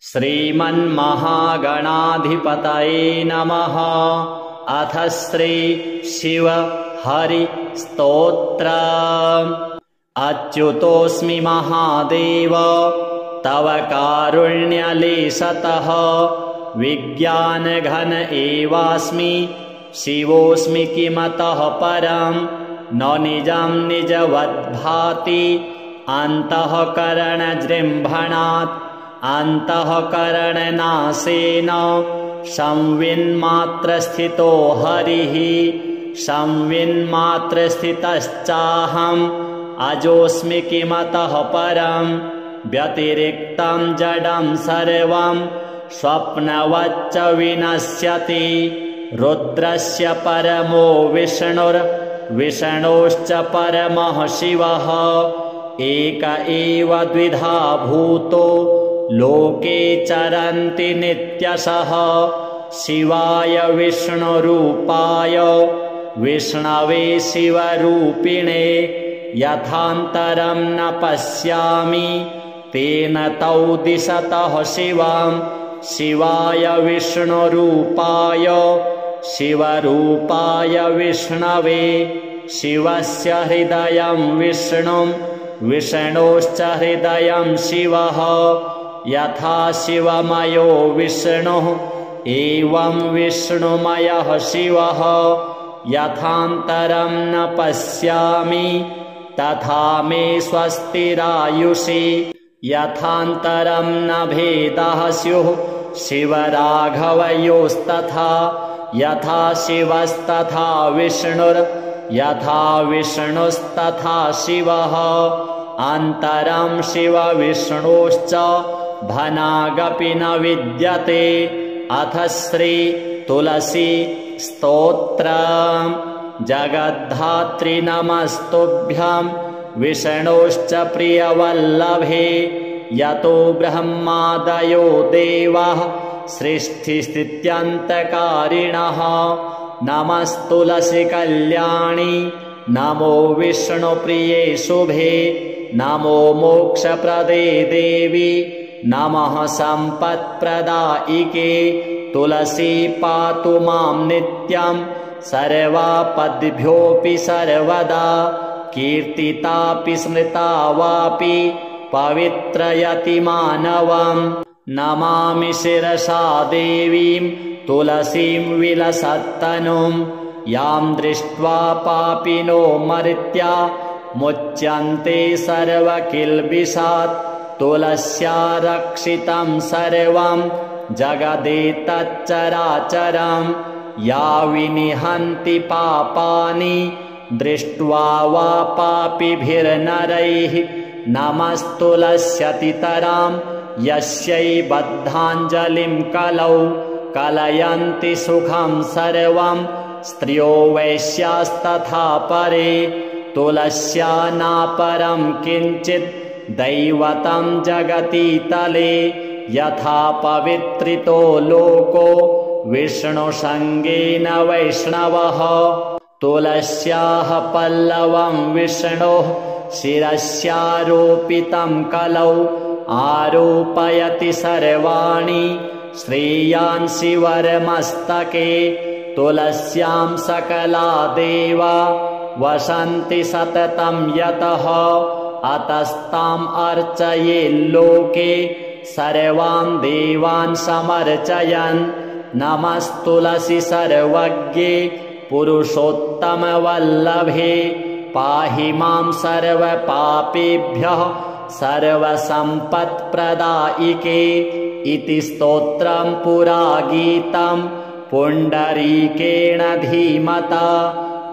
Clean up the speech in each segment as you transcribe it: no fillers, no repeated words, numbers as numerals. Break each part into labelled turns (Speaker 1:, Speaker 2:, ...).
Speaker 1: श्रीमन्महागणाधिपतये नमः। अथ श्री शिव हरि स्तोत्र। अच्युतोऽस्मि महादेव तव कारुण्यलेशतः, विज्ञानघन एवास्मि शिवोऽस्मि किमतः परम्। न निजं निजवद्भाति अन्तःकरणजृम्भणात्, अन्तःकरणनाशेन संविन्मात्रस्थितो हरिः। संविन्मात्रस्थितश्चाहम् अजोऽस्मि किमतः परम्। व्यतिरिक्तं जडं सर्वं स्वप्नवच्च विनश्यति। रुद्रस्य परमो विष्णुर्विष्णोश्च परमः शिवः। एक एव द्विधा भूतो लोके चरन्ति नित्यशः। शिवाय विष्णुरूपाय विष्णवे शिवरूपिणे, यथान्तरं न पश्यामि तेन तौ दिशतः शिवम्। शिवाय विष्णुरूपाय शिवरूपाय विष्णवे, शिवस्य हृदयं विष्णुं विष्णोश्च हृदयं शिवः। यथा शिवमयो विष्णुः एवं विष्णुमयः शिवः। यथान्तरं न पश्यामि तथा मे स्वस्तिरायुषि। यथान्तरं न भेदः स्युः शिवराघवयोस्तथा। यथा शिवस्तथा विष्णुर्, यथा विष्णुस्तथा शिवः। अन्तरं शिवविष्णोश्च भनागपि न विद्यते। अथ श्री तुलसी स्तोत्र। जगद्धात्री नमस्तुभ्यं विष्णोश्च प्रियवल्लभे। यतो ब्रह्मादयो देवाः सृष्टिस्थित्यन्तकारिणः। नमस्तुलसी कल्याणी, नमो विष्णुप्रिये शुभे। नमो मोक्षप्रदे देवी, नमः सम्पत्प्रदायिके। तुलसी पातु मां नित्यं सर्वापद्भ्योऽपि सर्वदा। कीर्तितापि स्मृता वापि पवित्रयति मानवम्। नमामि शिरसा देवीं तुलसीं विलसत्तनुं। यां दृष्ट्वा पापिनो मर्त्या मुच्यन्ते सर्वकिल्बिषात्। तुलस्या रक्षितं सर्वं जगदेतच्चराचरम्। या विनिहन्ति पापानि दृष्ट्वा वा पापिभिर्नरैः। नमस्तुलस्यतितरां यस्यै बद्धाञ्जलिं कलौ। कलयन्ति सुखं सर्वं स्त्रियो वैश्यास्तथा परे। तुलस्या नापरं किञ्चित् दैवतं जगतीतले। यथा पवित्रितो लोको विष्णुसङ्गेन वैष्णवः। तुलस्याः पल्लवं विष्णोः शिरस्यारोपितं कलौ। आरोपयति सर्वाणि श्रेयांसि वरमस्तके। तुलस्यां सकला देवा वसन्ति सततं यतः। अतस्ताम् अर्चयेल्लोके सर्वान् देवान् समर्चयन्। नमस्तुलसी सर्वज्ञे पुरुषोत्तमवल्लभे। पाहि मां सर्वपापेभ्यः सर्वसम्पत्प्रदायिके। इति स्तोत्रं पुरा गीतं पुण्डरीकेण धीमता।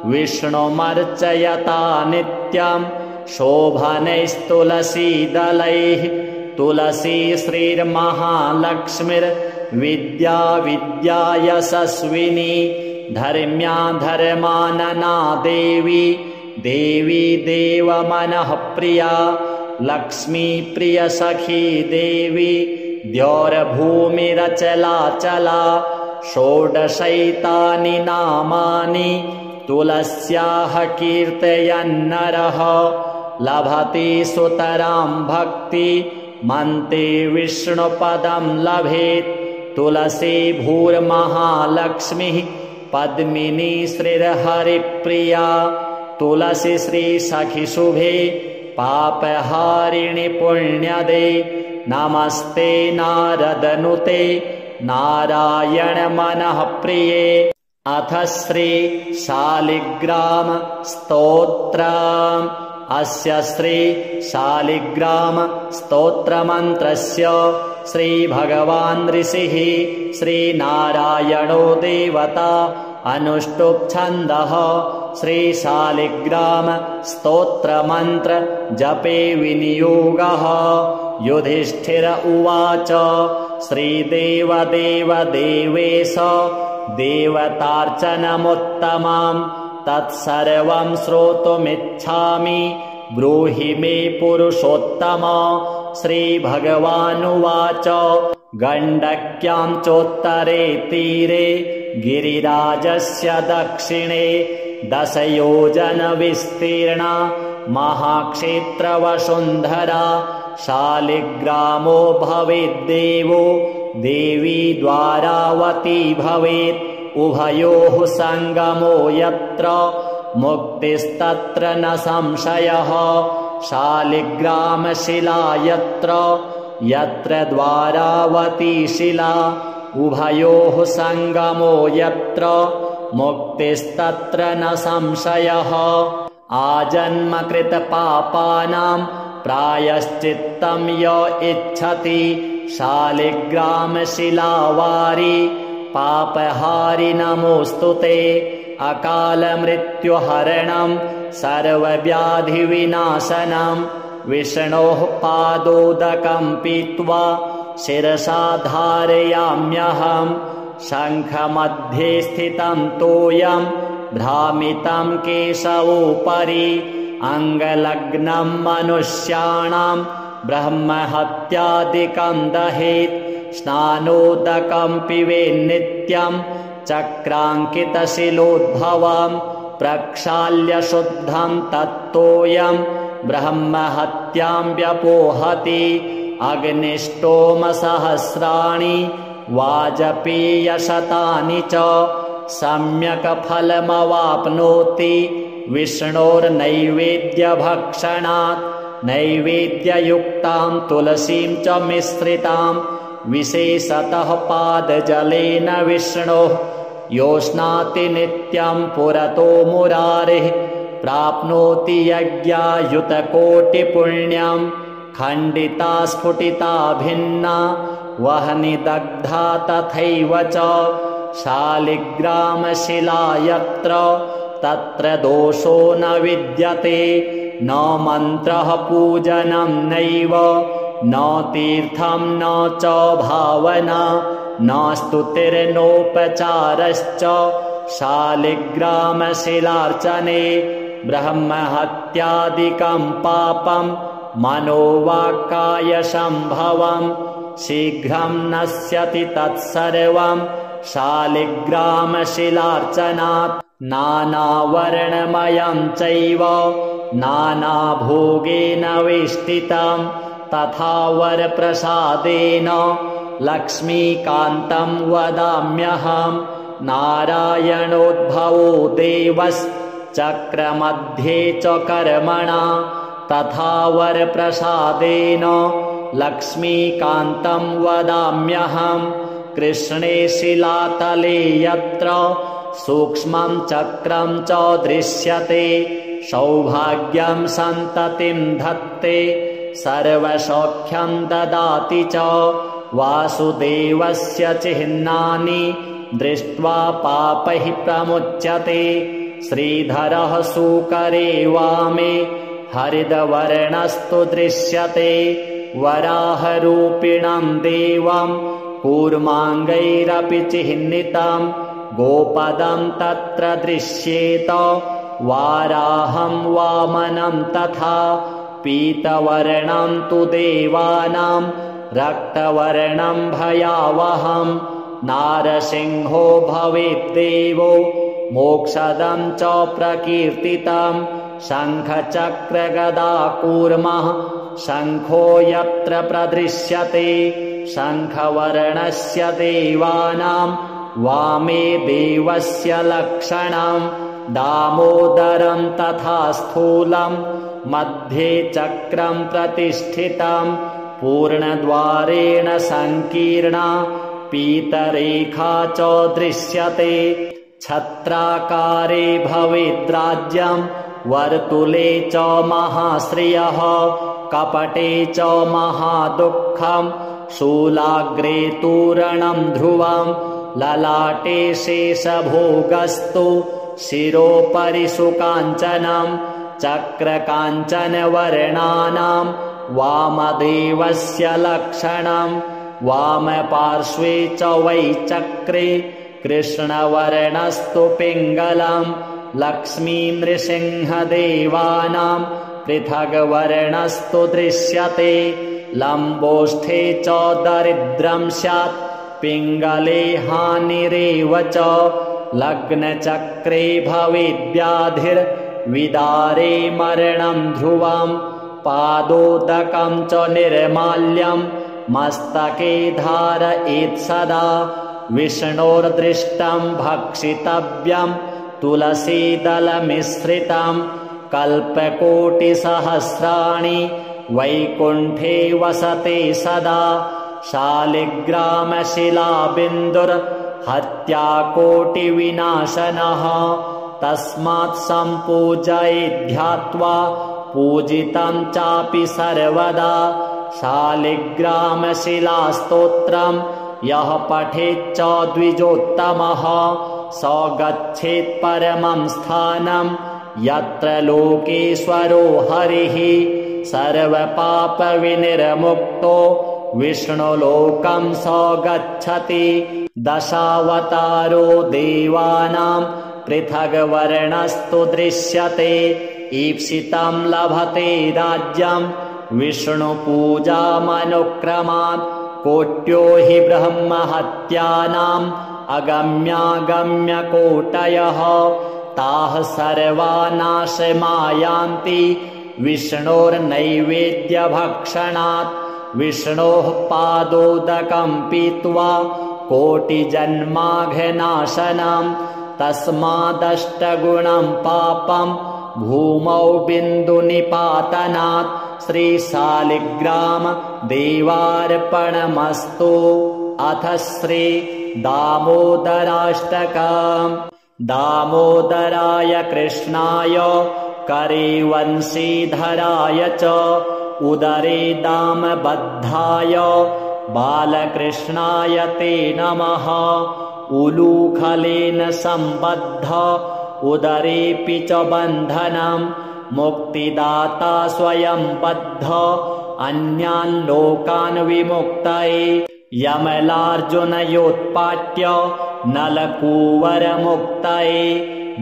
Speaker 1: विष्णुमर्चयता नित्यं शोभनैस्तुलसीदलैः। तुलसी श्रीर्महालक्ष्मीर्विद्या विद्या यशस्विनी। धर्म्या धर्मानना देवी, देवी देवमनः प्रिया। लक्ष्मी प्रिय सखी देवी, द्यौर्भूमिरचलाचला। षोडशैतानि नामानि तुलस्याः कीर्तयन्नरः। लभते सुतरां भक्ति मन्ते विष्णुपदं लभेत् तुलसी भूर्महालक्ष्मीः पद्मिनी श्रीर्हरिप्रिया तुलसी श्रीसखिशुभे पापहारिणि पुण्यदे नमस्ते नारदनुते नारायण मनः प्रिये। अथ श्री शालिग्राम स्तोत्रम्। अस्य श्री शालिग्राम स्तोत्रमन्त्रस्य श्रीभगवान् ऋषिः श्रीनारायणो देवता अनुष्टुप् छन्दः श्रीशालिग्राम स्तोत्रमन्त्र जपे विनियोगः। युधिष्ठिर उवाच श्रीदेव देव देवेश देवतार्चनमुत्तमम् तत्सर्वं श्रोतुमिच्छामि ब्रूहि मे पुरुषोत्तम। श्रीभगवानुवाच गण्डक्यां चोत्तरे तीरे गिरिराजस्य दक्षिणे 10 योजन विस्तीर्णा महाक्षेत्रवसुन्धरा शालिग्रामो भवेद्देवो देवी द्वारावती भवेत् उभयोः सङ्गमो यत्र मुक्तिस्तत्र न संशयः। शालिग्रामशिला यत्र यत्र द्वारावती शिला उभयोः सङ्गमो यत्र मुक्तिस्तत्र न संशयः। आजन्मकृतपापानां प्रायश्चित्तं य इच्छति शालिग्रामशिलावारि पापहारि नमोऽस्तुते। अकालमृत्युहरणं सर्वव्याधिविनाशनं विष्णोः पादोदकं पीत्वा शिरसा धारयाम्यहं। शङ्खमध्ये स्थितं तोयं भ्रामितं केशवोपरि अङ्गलग्नं मनुष्याणां ब्रह्महत्यादिकं दहेत्। स्नानोदकं पिबेन्नित्यं चक्राङ्कितशिलोद्भवं प्रक्षाल्य शुद्धं तत्तोयं ब्रह्महत्यां व्यपोहति। अग्निष्टोमसहस्राणि वाजपेयशतानि च सम्यक् फलमवाप्नोति विष्णोर्नैवेद्यभक्षणात्। नैवेद्ययुक्तां तुलसीं च मिश्रितां विशेषतः पादजलेन विष्णोः योष्णाति नित्यं पुरतो मुरारिः प्राप्नोति यज्ञायुतकोटिपुण्यं। खण्डिता स्फुटिता भिन्ना वह्नि दग्धा तथैव च शालिग्रामशिला यत्र तत्र दोषो न विद्यते। न मन्त्रः पूजनं नैव न तीर्थं न च भावना न स्तुतिर्नोपचारश्च शालिग्रामशिलार्चने। ब्रह्महत्यादिकं पापं मनोवाक्कायसम्भवं शीघ्रं नश्यति तत्सर्वं शालिग्रामशिलार्चनात्। नानावर्णमयं चैव नानाभोगेन वेष्टितं तथा वरप्रसादेन लक्ष्मीकान्तं वदाम्यहं। नारायणोद्भवो देवश्चक्रमध्ये च कर्मणा तथा वरप्रसादेन लक्ष्मीकान्तं वदाम्यहं। कृष्णे शिलातले यत्र सूक्ष्मं चक्रं च दृश्यते सौभाग्यं सन्ततिं धत्ते सर्वसौख्यं ददाति च। वासुदेवस्य चिह्नानि दृष्ट्वा पापैः प्रमुच्यते। श्रीधरः सूकरे वामे हरितवर्णस्तु दृश्यते। वराहरूपिणं देवं कूर्माङ्गैरपि चिह्नितं गोपदं तत्र दृश्येत। वाराहं वामनं तथा पीतवर्णं तु देवानां रक्तवर्णं भयावहं। नारसिंहो भवेद्देवो मोक्षदं च प्रकीर्तितं। शङ्खचक्रगदाकूर्मः शङ्खो यत्र प्रदृश्यते शङ्खवर्णस्य देवानां वामे देवस्य लक्षणं दामोदरं तथा स्थूलं मध्ये चक्रं प्रतिष्ठितं पूर्णद्वारेण संकीर्णा पीतरेखा च दृश्यते छत्राकारे भवेद्राज्यं वर्तुले च महाश्रियः कपटे च महादुःखं शूलाग्रे तूरणं ध्रुवं ललाटे शेषभोगस्तु शिरोपरि सुकाञ्चनं चक्रकाञ्चनवर्णानां वामदेवस्य लक्षणं वामपार्श्वे च वै चक्रे कृष्णवर्णस्तु पिङ्गलं लक्ष्मीनृसिंहदेवानां पृथग्वर्णस्तु दृश्यते लम्बोष्ठे च दरिद्रं स्यात् पिङ्गले हानिरेव च लग्नचक्रे भवेद्व्याधिर्विदारे मरणं ध्रुवं पादोदकं च निर्माल्यं मस्तके धारयेत् सदा विष्णोर्दृष्टं भक्षितव्यं तुलसीदलमिश्रितं कल्पकोटिसहस्राणि वैकुण्ठे वसते सदा शालिग्रामशिलाबिन्दुर्हत्याकोटिविनाशनः तस्मात् सम्पूजयेद्ध्यात्वा पूजितं चापि सर्वदा शालिग्रामशिलास्तोत्रं यः पठेच्च द्विजोत्तमः स गच्छेत् परमं स्थानं यत्र लोकेश्वरो हरिः सर्वपापविनिर्मुक्तो विष्णुलोकं स गच्छति दशावतारो देवानां पृथग्वर्णस्तु दृश्यते ईप्सितं लभते राज्यं विष्णुपूजामनुक्रमात् कोट्यो हि ब्रह्महत्यानाम् अगम्यागम्यकोटयः ताः सर्वा नाशमायान्ति विष्णोर्नैवेद्यभक्षणात् विष्णोः पादोदकं पीत्वा कोटिजन्माघनाशनं तस्मादष्टगुणं पापं भूमौ बिन्दुनिपातनात् श्रीशालिग्राम देवार्पणमस्तु। अथ श्री दामोदराष्टकम्। दामोदराय कृष्णाय करे वंशीधराय च उदरे दामबद्धाय बालकृष्णाय ते नमः। उलूखलेन सम्बद्ध उदरेऽपि च बन्धनं मुक्तिदाता स्वयं बद्ध अन्यान् लोकान् विमुक्तये यमलार्जुनयोत्पाट्य नलकूवरमुक्तये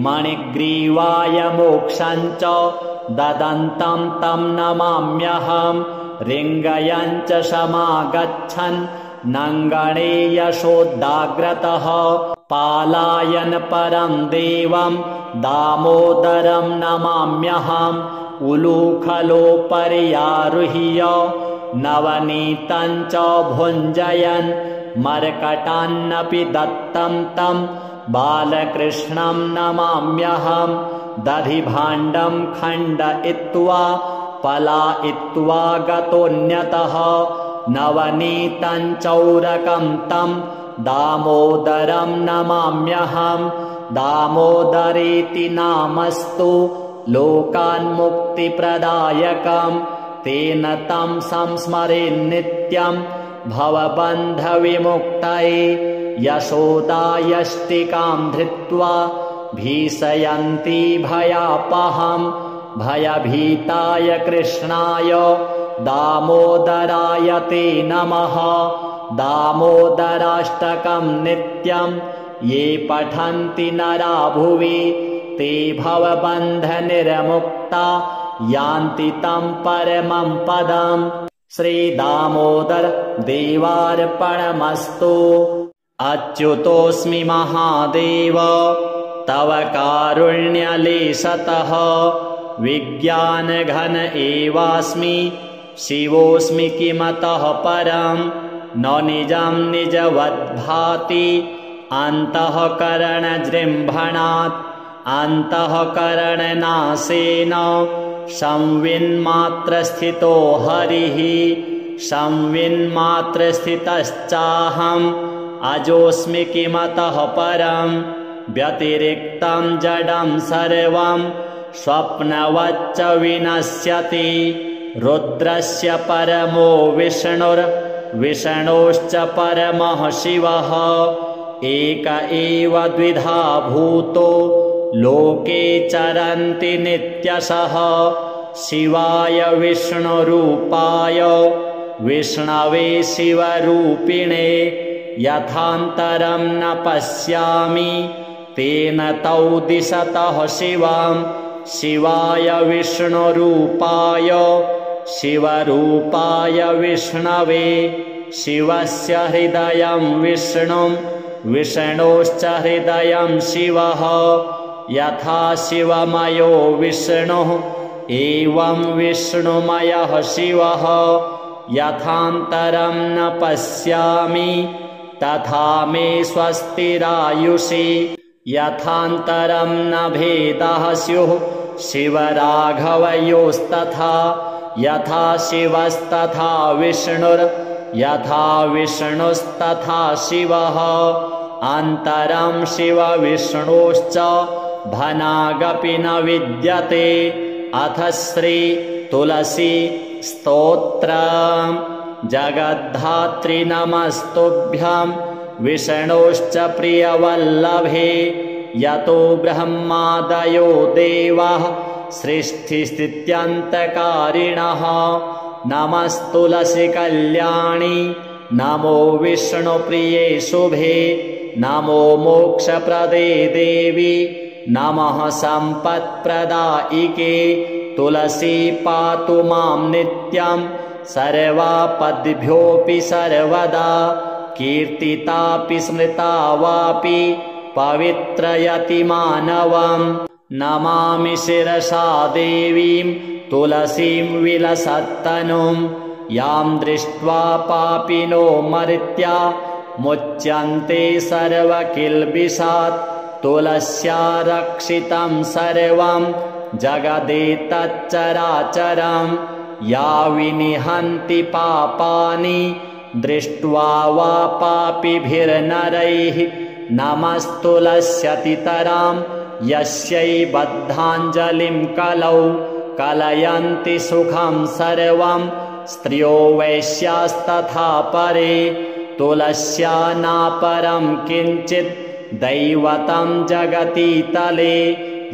Speaker 1: मणिग्रीवाय मोक्षं च ददन्तं तं नमाम्यहं रिङ्गयं च समागच्छन् नङ्गणे यशोदाग्रतः पालायन परं देवं दामोदरं नमाम्यहम्। उलूखलोपर्यारुह्य नवनीतं च भुञ्जयन् मर्कटान्नपि दत्तं तं बालकृष्णं नमाम्यहम्। दधिभाण्डं खण्डयित्वा पलायित्वा गतोऽन्यतः नवनीतं चौरकं तं दामोदरं नमाम्यहम्। दामोदरेति नामस्तु लोकान्मुक्तिप्रदायकं तेन तं संस्मरेन्नित्यं भवबन्धविमुक्तये यशोदायष्टिकां धृत्वा भीषयन्ती भयापहं भयभीताय कृष्णाय दामोदराय ते नमः। दामोदराष्टकं नित्यं ये पठन्ति नरा भुवि ते भवबन्धनिर्मुक्ता यान्ति तं परमं पदम्। श्रीदामोदर देवार्पणमस्तु। अच्युतोऽस्मि महादेव तव कारुण्यलेशतः विज्ञानघन एवास्मि शिवोऽस्मि किमतः परं न निजं निजवद्भाति अन्तःकरणजृम्भणात् अन्तःकरणनाशेन संविन्मात्रस्थितो हरिः संविन्मात्रस्थितश्चाहम् अजोऽस्मि किमतः परं व्यतिरिक्तं जडं सर्वं स्वप्नवच्च विनश्यति रुद्रस्य परमो विष्णुर्विष्णोश्च परमः शिवः एक एव द्विधा भूतो लोके चरन्ति नित्यशः शिवाय विष्णुरूपाय विष्णवे शिवरूपिणे यथान्तरं न पश्यामि तेन तौ दिशतः शिवां शिवाय विष्णुरूपाय शिवरूपाय विष्णवे शिवस्य हृदयं विष्णुं विष्णोश्च हृदयं शिवः यथा शिवमयो विष्णुः एवं विष्णुमयः शिवः यथान्तरं न पश्यामि तथा मे स्वस्तिरायुषि यथान्तरं न भेदः स्युः शिवराघवयोस्तथा यथा शिवस्तथा विष्णुर्यथा विष्णुस्तथा शिवः अन्तरं शिवविष्णोश्च भनागपि न विद्यते अथ श्री तुलसी स्तोत्रम् जगद्धात्री नमस्तुभ्यं विष्णोश्च प्रियवल्लभे यतो ब्रह्मादयो देवाः सृष्टिस्थित्यन्तकारिणः नमस्तुलसी कल्याणी नमो विष्णुप्रिये शुभे नमो मोक्षप्रदे देवी नमः सम्पत्प्रदायिके तुलसी पातु मां नित्यं सर्वापद्भ्योऽपि सर्वदा कीर्तितापि स्मृता वापि पवित्रयति मानवम् नमामि शिरसा देवीं तुलसीं विलसत्तनुं यां दृष्ट्वा पापिनो मर्त्या मुच्यन्ते सर्वकिल्बिषात् तुलस्या रक्षितं सर्वं जगदेतच्चराचरं या विनिहन्ति पापानि दृष्ट्वा वा पापिभिर्नरैः नमस्तुलस्यतितरां यस्यै बद्धाञ्जलिं कलौ कलयन्ति सुखं सर्वं स्त्रियो वैश्यास्तथा परे तुलस्या नापरं किञ्चित् दैवतं जगति तले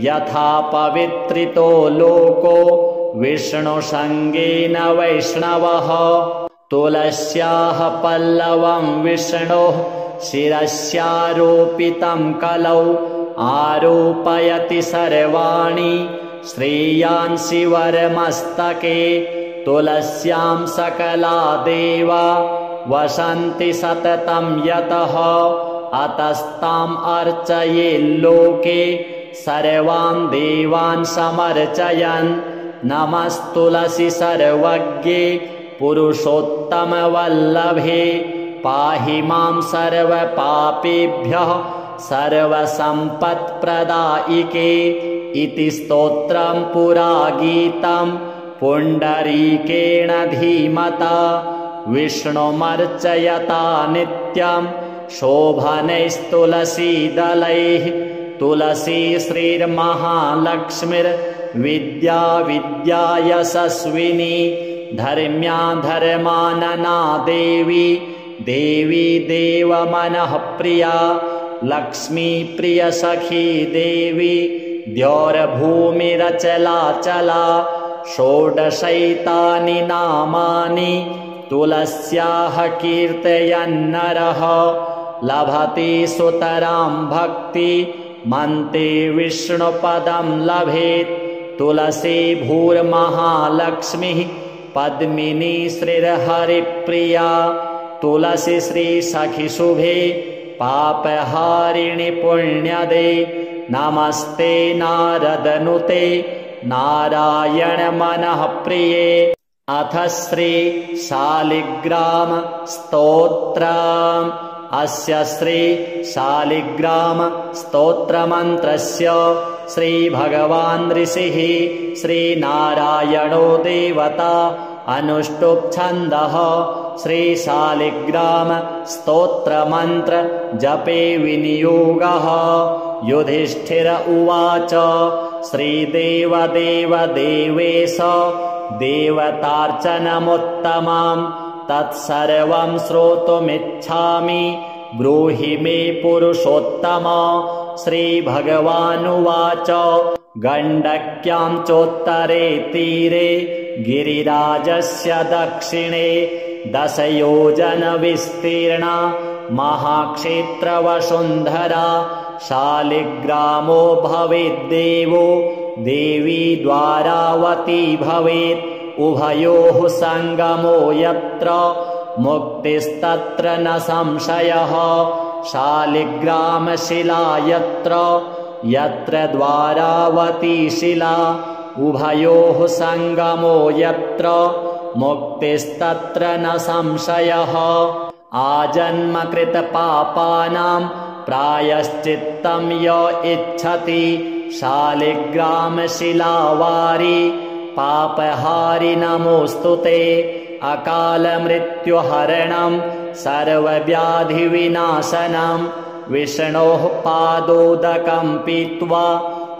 Speaker 1: यथा पवित्रितो लोको विष्णुसङ्गेन वैष्णवः तुलस्याः पल्लवं विष्णोः शिरस्यारोपितं कलौ आरोपयति सर्वाणि श्रेयांसि वरमस्तके तुलस्यां सकला देवा वसन्ति सततं यतः अतस्ताम् अर्चयेल्लोके सर्वान् देवान् समर्चयन् नमस्तुलसी सर्वज्ञे पुरुषोत्तमवल्लभे पाहि मां सर्वपापेभ्यः सर्वसम्पत्प्रदायिके इति स्तोत्रं पुरा गीतं पुण्डरीकेण धीमता विष्णुमर्चयता नित्यं शोभनैस्तुलसीदलैः तुलसी श्रीर्महालक्ष्मीर्विद्या विद्या यशस्विनी धर्म्या धर्मानना देवी देवी देवमनः प्रिया लक्ष्मी प्रिय सखी देवी द्यौर्भूमिरचलाचला षोडशैतानि नामानि तुलस्याः कीर्तयन्नरः लभते सुतरां भक्ति मन्ते विष्णुपदं लभेत् तुलसी भूर्महालक्ष्मीः पद्मिनी श्रीर्हरिप्रिया तुलसी श्री सखी शुभे पापहारिणि पुण्यदे नमस्ते नारदनुते नारायण मनः प्रिये अथ श्री शालिग्राम स्तोत्रम्। अस्य श्री शालिग्राम स्तोत्रमन्त्रस्य श्रीभगवान् ऋषिः श्रीनारायणो देवता अनुष्टुप् छन्दः श्रीशालिग्राम स्तोत्रमन्त्र जपे विनियोगः। युधिष्ठिर उवाच श्रीदेवदेव देवेश देवतार्चनमुत्तमं तत्सर्वं श्रोतुमिच्छामि ब्रूहि मे पुरुषोत्तम। श्रीभगवानुवाच गण्डक्यां चोत्तरे तीरे गिरिराजस्य दक्षिणे 10 योजनविस्तीर्णा महाक्षेत्रवसुन्धरा शालिग्रामो भवेद्देवो देवी द्वारावती भवेत् उभयोः सङ्गमो यत्र मुक्तिस्तत्र न संशयः। शालिग्रामशिला यत्र द्वारावती शिला उभयोः सङ्गमो यत्र मुक्तिस्तत्र न संशयः। आजन्मकृतपापानां प्रायश्चित्तं य इच्छति शालिग्रामशिलावारि पापहारि नमोऽस्तुते। अकालमृत्युहरणं सर्वव्याधिविनाशनं विष्णोः पादोदकं पीत्वा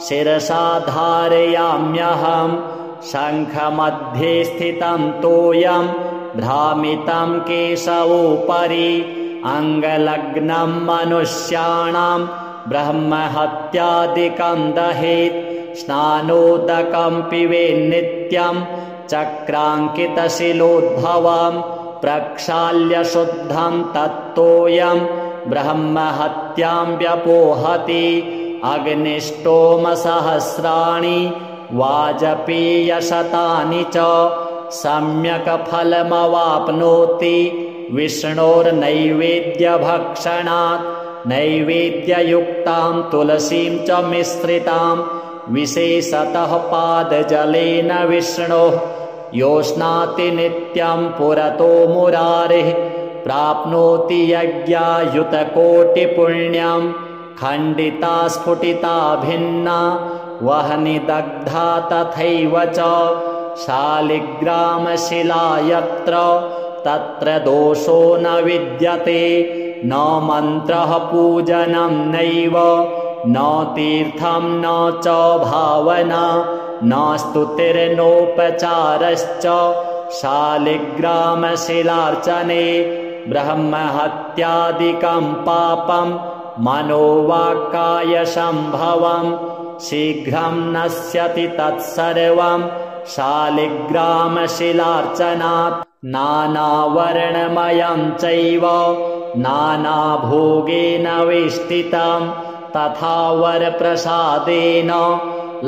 Speaker 1: शिरसा धारयाम्यहं। शङ्खमध्ये स्थितं तोयं भ्रामितं केशवोपरि अङ्गलग्नं मनुष्याणां ब्रह्महत्यादिकं दहेत्। स्नानोदकं पिबेन्नित्यं चक्राङ्कितशिलोद्भवं प्रक्षाल्य शुद्धं तत्तोयं ब्रह्महत्यां व्यपोहति। अग्निष्टोमसहस्राणि वाजपेयशतानि च सम्यक् फलमवाप्नोति विष्णोर्नैवेद्यभक्षणात्। नैवेद्ययुक्तां तुलसीं च मिश्रितां विशेषतः पादजलेन विष्णोः योष्णाति नित्यं पुरतो मुरारिः प्राप्नोति यज्ञायुतकोटिपुण्यं। खण्डिता स्फुटिता भिन्ना वह्नि दग्धा तथैव च शालिग्रामशिला यत्र तत्र दोषो न विद्यते। न मन्त्रः पूजनं नैव न तीर्थं न च भावना न स्तुतिर्नोपचारश्च शालिग्रामशिलार्चने। ब्रह्महत्यादिकं पापं मनोवाक्कायसम्भवं शीघ्रं नश्यति तत्सर्वं शालिग्रामशिलार्चनात्। नानावर्णमयं चैव नानाभोगेन वेष्टितं तथा वरप्रसादेन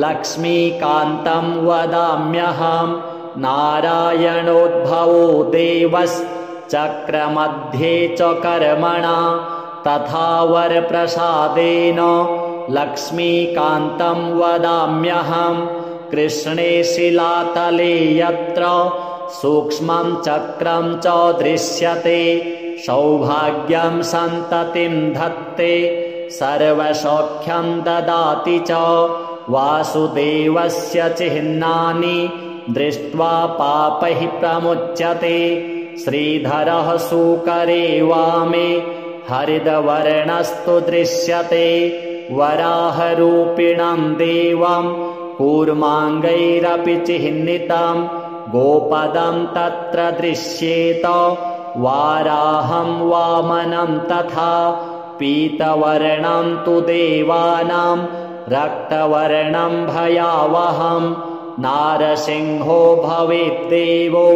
Speaker 1: लक्ष्मीकान्तं वदाम्यहं। नारायणोद्भवो देवश्चक्रमध्ये च कर्मणा तथा वरप्रसादेन लक्ष्मीकान्तं वदाम्यहं। कृष्णे शिलातले यत्र सूक्ष्मं चक्रं च दृश्यते सौभाग्यं सन्ततिं धत्ते सर्वसौख्यं ददाति च। वासुदेवस्य चिह्नानि दृष्ट्वा पापैः प्रमुच्यते। श्रीधरः सूकरे वामे हरिद्वर्णस्तु दृश्यते। वराहरूपिणं देवं कूर्माङ्गैरपि चिह्नितं गोपदं तत्र दृश्येत। वाराहं वामनं तथा पीतवर्णं तु देवानां रक्तवर्णं भयावहं। नारसिंहो भवेद्देवो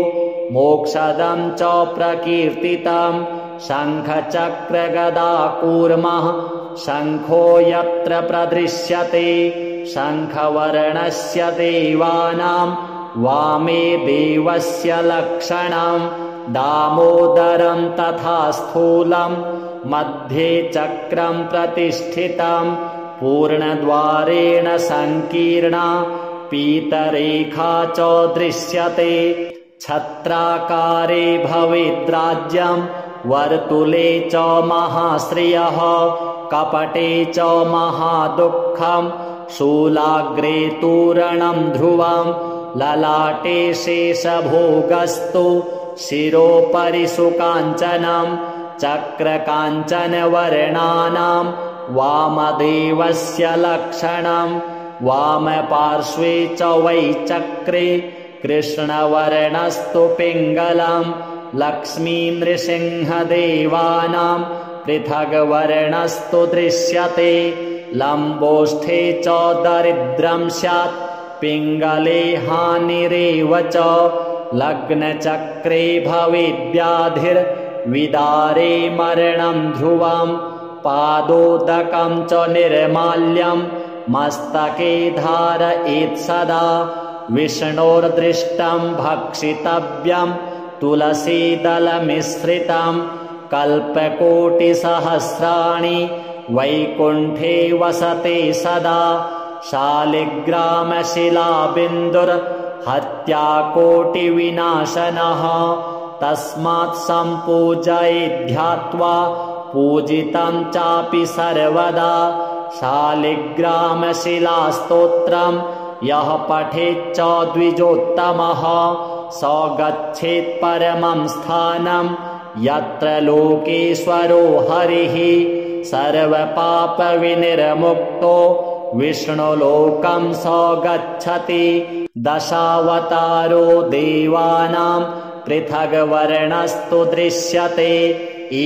Speaker 1: मोक्षदं च प्रकीर्तितं। शङ्खचक्रगदाकूर्मः शङ्खो यत्र प्रदृश्यते शङ्खवर्णस्य देवानां वामे देवस्य लक्षणं। दामोदरं तथा स्थूलं मध्ये चक्रं प्रतिष्ठितं पूर्णद्वारेण संकीर्णा पीतरेखा च दृश्यते। छत्राकारे भवेद्राज्यं वर्तुले च महाश्रियः कपटे च महादुःखं शूलाग्रे तूरणं ध्रुवं ललाटे शेषभोगस्तु शिरोपरि सुकाञ्चनं चक्रकाञ्चनवर्णानां वामदेवस्य लक्षणं वामपार्श्वे च वै चक्रे कृष्णवर्णस्तु पिङ्गलं लक्ष्मीनृसिंहदेवानां पृथग्वर्णस्तु दृश्यते लम्बोष्ठे च दरिद्रं स्यात् पिङ्गले हानिरेव च लग्नचक्रे भवेद्व्याधिर्विदारे मरणं ध्रुवं पादोदकं च निर्माल्यं मस्तके धारयेत् सदा विष्णोर्दृष्टं भक्षितव्यं तुलसीदलमिश्रितं कल्पकोटिसहस्राणि वैकुण्ठे वसते सदा शालिग्रामशिलाबिन्दुर्हत्याकोटिविनाशनः तस्मात् सम्पूजयेद्ध्यात्वा पूजितं चापि सर्वदा शालिग्रामशिलास्तोत्रं यः पठेच्च द्विजोत्तमः स गच्छेत् परमं स्थानं यत्र लोकेश्वरो हरिः सर्वपापविनिर्मुक्तो विष्णुलोकं स गच्छति दशावतारो देवानां पृथग्वर्णस्तु दृश्यते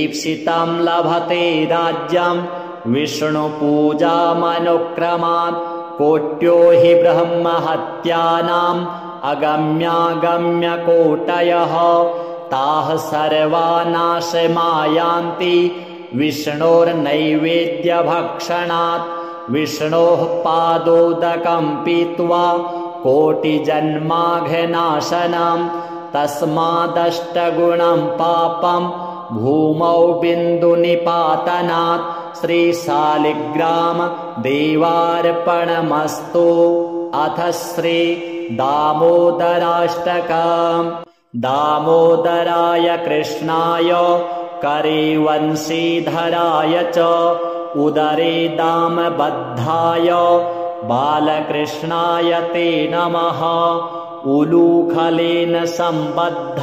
Speaker 1: ईप्सितं लभते राज्यं विष्णुपूजामनुक्रमात् कोट्यो हि ब्रह्महत्यानाम् अगम्यागम्यकोटयः ताः सर्वा नाशमायान्ति विष्णोर्नैवेद्यभक्षणात् विष्णोः पादोदकं पीत्वा कोटिजन्माघनाशनं तस्मादष्टगुणं पापं भूमौ बिन्दुनिपातनात् श्रीशालिग्राम देवार्पणमस्तु। अथ श्री दामोदराष्टकम्। दामोदराय कृष्णाय करे वंशीधराय च उदरे दामबद्धाय बालकृष्णाय ते नमः। उलूखलेन सम्बद्ध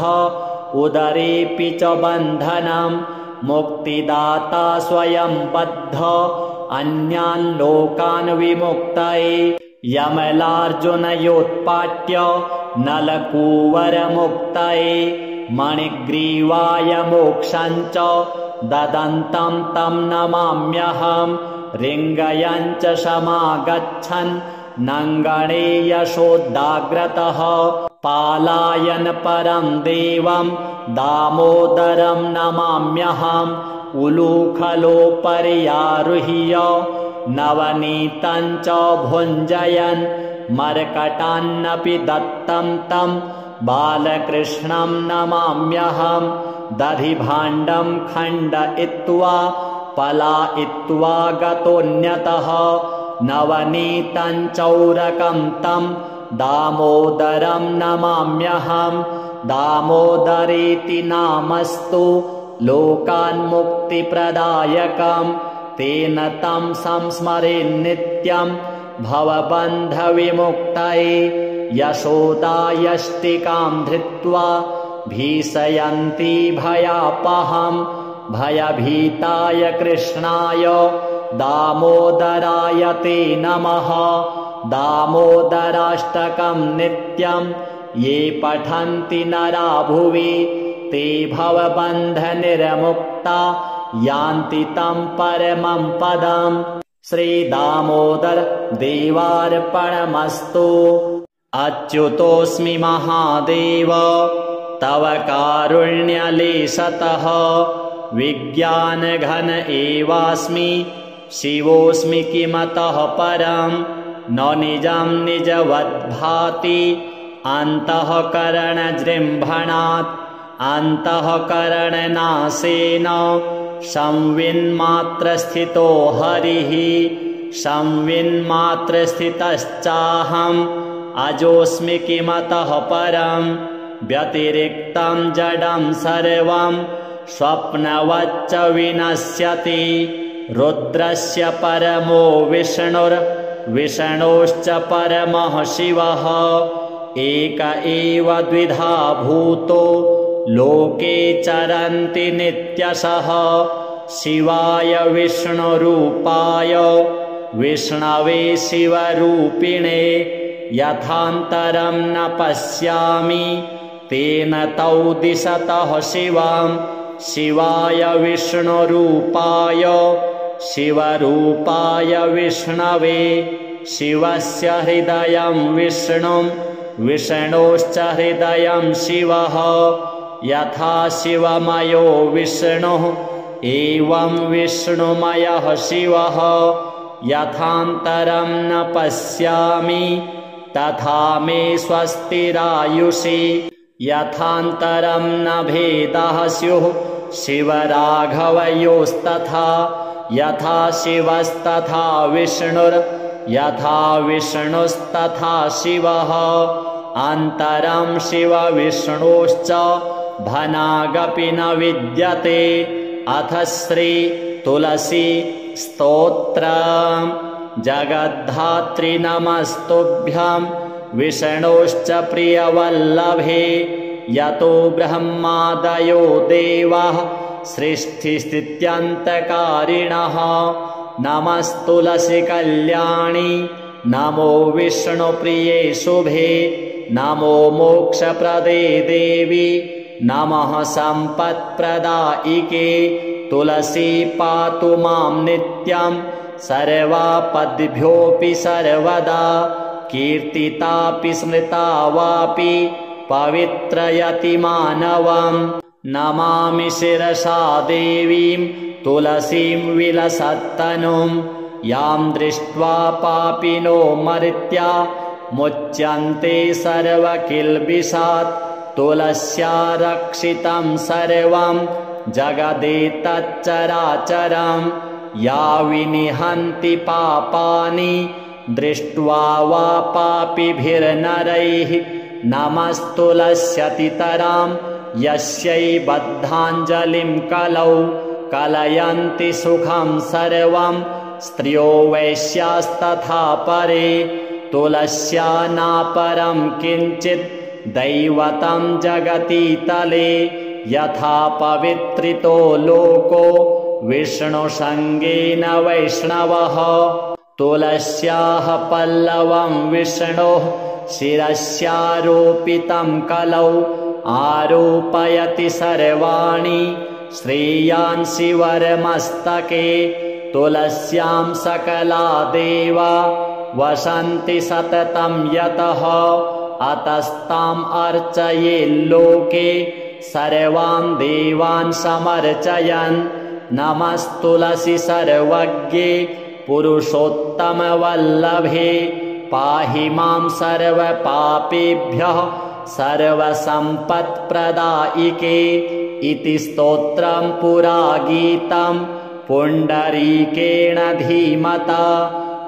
Speaker 1: उदरेऽपि च बन्धनं मुक्तिदाता स्वयं बद्ध अन्यान् लोकान् विमुक्तये यमलार्जुनयोत्पाट्य नलकूवरमुक्तये मणिग्रीवाय मोक्षं च ददन्तं तं नमाम्यहं। रिङ्गयं च समागच्छन् नङ्गणे यशोदाग्रतः पालायन परं देवं दामोदरं नमाम्यहम्। उलूखलोपर्यारुह्य नवनीतं च भुञ्जयन् मर्कटान्नपि दत्तं तं बालकृष्णं नमाम्यहम्। दधिभाण्डं खण्डयित्वा पलायित्वा गतोऽन्यतः नवनीतं चौरकं तं दामोदरं नमाम्यहम्। दामोदरेति नामस्तु लोकान्मुक्तिप्रदायकं तेन तं संस्मरेन्नित्यं भवबन्धविमुक्तये। यशोदायष्टिकां धृत्वा भीषयन्ती भयापहं भयभीताय कृष्णाय दामोदराय ते नमः। दामोदराष्टकं नित्यं ये पठन्ति नरा भुवि ते भवबन्धनिर्मुक्ता यान्ति तं परमं पदम्। श्रीदामोदर देवार्पणमस्तु। अच्युतोऽस्मि महादेव तव कारुण्यलेशतः विज्ञानघन एवास्मि शिवोऽस्मि किमतः परं न निजं निजवद्भाति अन्तःकरणजृम्भणात् अन्तःकरणनाशेन संविन्मात्रस्थितो हरिः संविन्मात्रस्थितश्चाहम् अजोऽस्मि किमतः परं व्यतिरिक्तं जडं सर्वं स्वप्नवच्च विनश्यति। रुद्रस्य परमो विष्णुर्विष्णोश्च परमः शिवः। एक एव द्विधा भूतो लोके चरन्ति नित्यशः। शिवाय विष्णुरूपाय विष्णवे शिवरूपिणे यथान्तरं न पश्यामि तेन तौ दिशतः शिवां। शिवाय विष्णुरूपाय शिवरूपाय विष्णवे शिवस्य हृदयं विष्णुं विष्णोश्च हृदयं शिवः। यथा शिवमयो विष्णुः एवं विष्णुमयः शिवः। यथान्तरं न पश्यामि तथा मे स्वस्तिरायुषि। यथान्तरं न भेदः स्युः शिवराघवयोस्तथा। यथा शिवस्तथा विष्णुर्यथा विष्णुस्तथा शिवः। अन्तरं शिवविष्णोश्च भनागपि न विद्यते। अथ श्री तुलसी स्तोत्रम्। जगद्धात्री नमस्तुभ्यं विष्णोश्च प्रियवल्लभे। यतो ब्रह्मादयो देवाः सृष्टिस्थित्यन्तकारिणः। नमस्तुलसी कल्याणी नमो विष्णुप्रिये शुभे। नमो मोक्षप्रदे देवी नमः सम्पत्प्रदायिके। तुलसी पातु मां नित्यं सर्वापद्भ्योऽपि सर्वदा। कीर्तितापि स्मृता वापि पवित्रयति मानवम्। नमामि शिरसा देवीं तुलसीं विलसत्तनुं। यां दृष्ट्वा पापिनो मर्त्या मुच्यन्ते सर्वकिल्बिषात्। तुलस्या रक्षितं सर्वं जगदेतच्चराचरं। या विनिहन्ति पापानि दृष्ट्वा वा पापिभिर्नरैः। नमस्तुलस्यतितरां यस्यै बद्धाञ्जलिं कलौ। कलयन्ति सुखं सर्वं स्त्रियो वैश्यास्तथा परे। तुलस्या नापरं किञ्चित् दैवतं जगतीतले। यथा पवित्रितो लोको विष्णुसङ्गेन वैष्णवः। तुलस्याः पल्लवं विष्णोः शिरस्यारोपितं कलौ। आरोपयति सर्वाणि श्रेयांसि वरमस्तके। तुलस्यां सकला देवा वसन्ति सततं यतः। अतस्ताम् अर्चयेल्लोके सर्वान् देवान् समर्चयन्। नमस्तुलसी सर्वज्ञे पुरुषोत्तमवल्लभे। पाहि मां सर्वपापेभ्यः सर्वसम्पत्प्रदायिके। इति स्तोत्रं पुरा गीतं पुण्डरीकेण धीमता।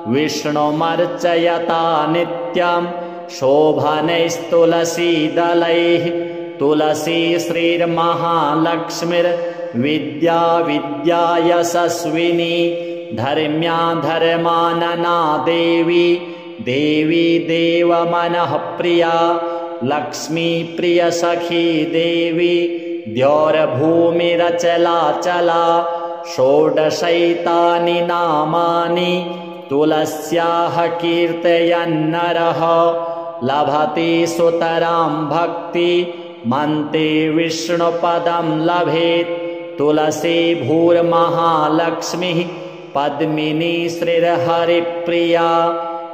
Speaker 1: विष्णुमर्चयता नित्यं शोभनैस्तुलसीदलैः। तुलसी श्रीर्महालक्ष्मीर्विद्या विद्या यशस्विनी। धर्म्या धर्मानना देवी देवी देवमनः प्रिया। लक्ष्मी प्रिय सखी देवी द्यौर्भूमिरचलाचला। षोडशैतानि नामानि तुलस्याः कीर्तयन्नरः। लभते सुतरां भक्ति मन्ते विष्णुपदं लभेत्। तुलसी भूर्महालक्ष्मीः पद्मिनी श्रीर्हरिप्रिया।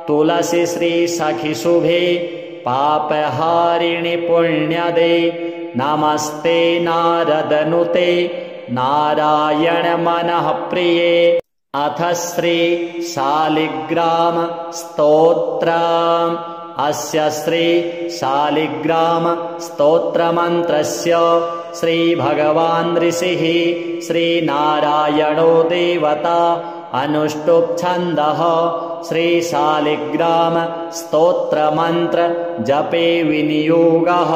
Speaker 1: तुलसी श्री सखी शुभे पापहारिणि पुण्यदे। नमस्ते नारदनुते नारायण मनः प्रिये। अथ श्री शालिग्राम स्तोत्रम्। अस्य श्री शालिग्राम स्तोत्रमन्त्रस्य श्री भगवान् ऋषिः श्रीनारायणो देवता अनुष्टुप् छन्दः। श्री शालिग्राम स्तोत्रमन्त्र जपे विनियोगः।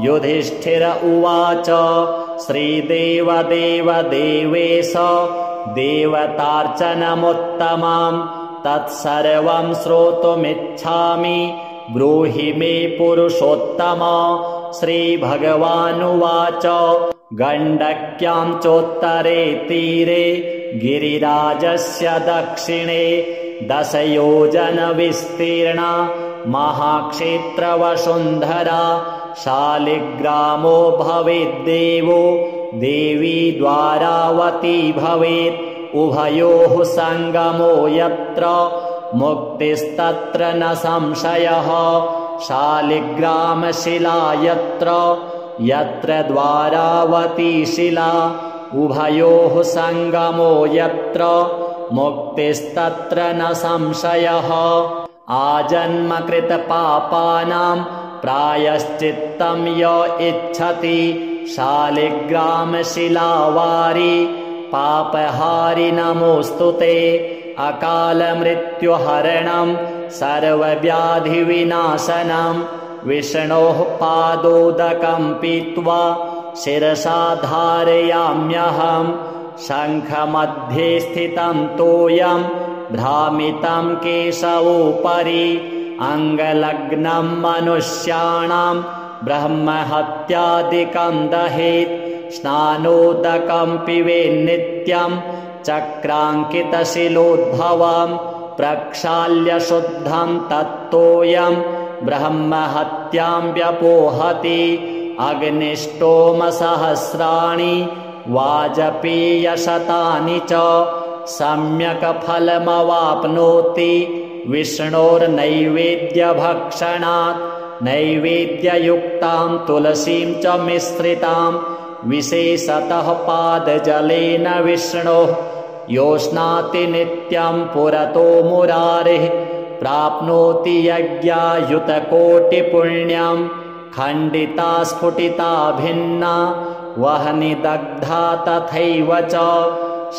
Speaker 1: युधिष्ठिर उवाच श्रीदेवदेवदेवेश देवतार्चनमुत्तमं तत्सर्वं श्रोतुमिच्छामि ब्रूहि मे पुरुषोत्तम। श्रीभगवानुवाच गण्डक्यां चोत्तरे तीरे गिरिराजस्य दक्षिणे 10 योजनविस्तीर्णा महाक्षेत्रवसुन्धरा शालिग्रामो भवेद्देवो देवी द्वारावती भवेत् उभयोः सङ्गमो यत्र मुक्तिस्तत्र न संशयः शालिग्रामशिला यत्र द्वारावती शिला उभयोः सङ्गमो यत्र मुक्तिस्तत्र न संशयः आजन्मकृतपापानां प्रायश्चित्तं य इच्छति शालिग्रामशिलावारि पापहारि नमोऽस्तुते अकालमृत्युहरणं सर्वव्याधिविनाशनं विष्णोः पादोदकं पीत्वा शिरसा धारयाम्यहं शङ्खमध्ये स्थितं तोयं भ्रामितं केशवोपरि अङ्गलग्नं मनुष्याणां ब्रह्महत्यादिकं दहेत् स्नानोदकं पिबेन्नित्यं चक्राङ्कितशिलोद्भवं प्रक्षाल्य शुद्धं तत्तोयं ब्रह्महत्यां व्यपोहति अग्निष्टोमसहस्राणि वाजपेयशतानि च सम्यक् फलमवाप्नोति विष्णोर्नैवेद्यभक्षणात् नैवेद्ययुक्तां तुलसीं च मिश्रितां विशेषतः पादजलेन विष्णोः योष्णाति नित्यं पुरतो मुरारिः प्राप्नोति यज्ञायुतकोटिपुण्यं खण्डिता स्फुटिता भिन्ना वह्निदग्धा तथैव च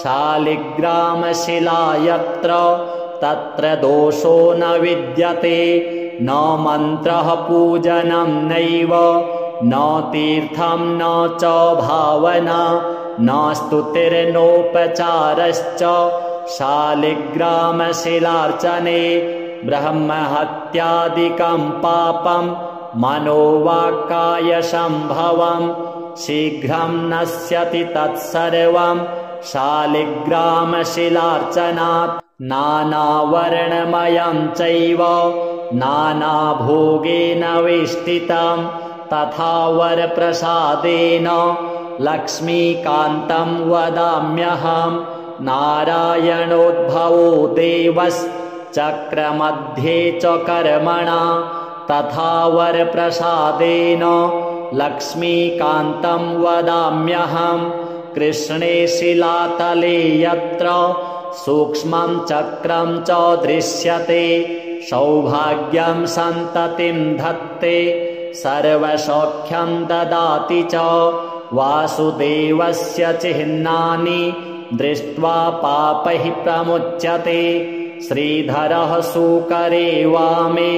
Speaker 1: शालिग्रामशिला यत्र तत्र दोषो न विद्यते न मन्त्रः पूजनं नैव न तीर्थं न च भावना न स्तुतिर्नोपचारश्च शालिग्रामशिलार्चने ब्रह्महत्यादिकं पापं मनोवाक्कायसम्भवं शीघ्रं नश्यति तत्सर्वं शालिग्रामशिलार्चनात् नानावर्णमयं चैव नानाभोगेन वेष्टितं तथा वरप्रसादेन लक्ष्मीकान्तं वदाम्यहं नारायणोद्भवो देवश्चक्रमध्ये च कर्मणा तथा वरप्रसादेन लक्ष्मीकान्तं वदाम्यहं कृष्णे शिलातले यत्र सूक्ष्मं चक्रं च दृश्यते सौभाग्यं सन्ततिं धत्ते सर्वसौख्यं ददाति च वासुदेवस्य चिह्नानि दृष्ट्वा पापैः प्रमुच्यते श्रीधरः सूकरे वामे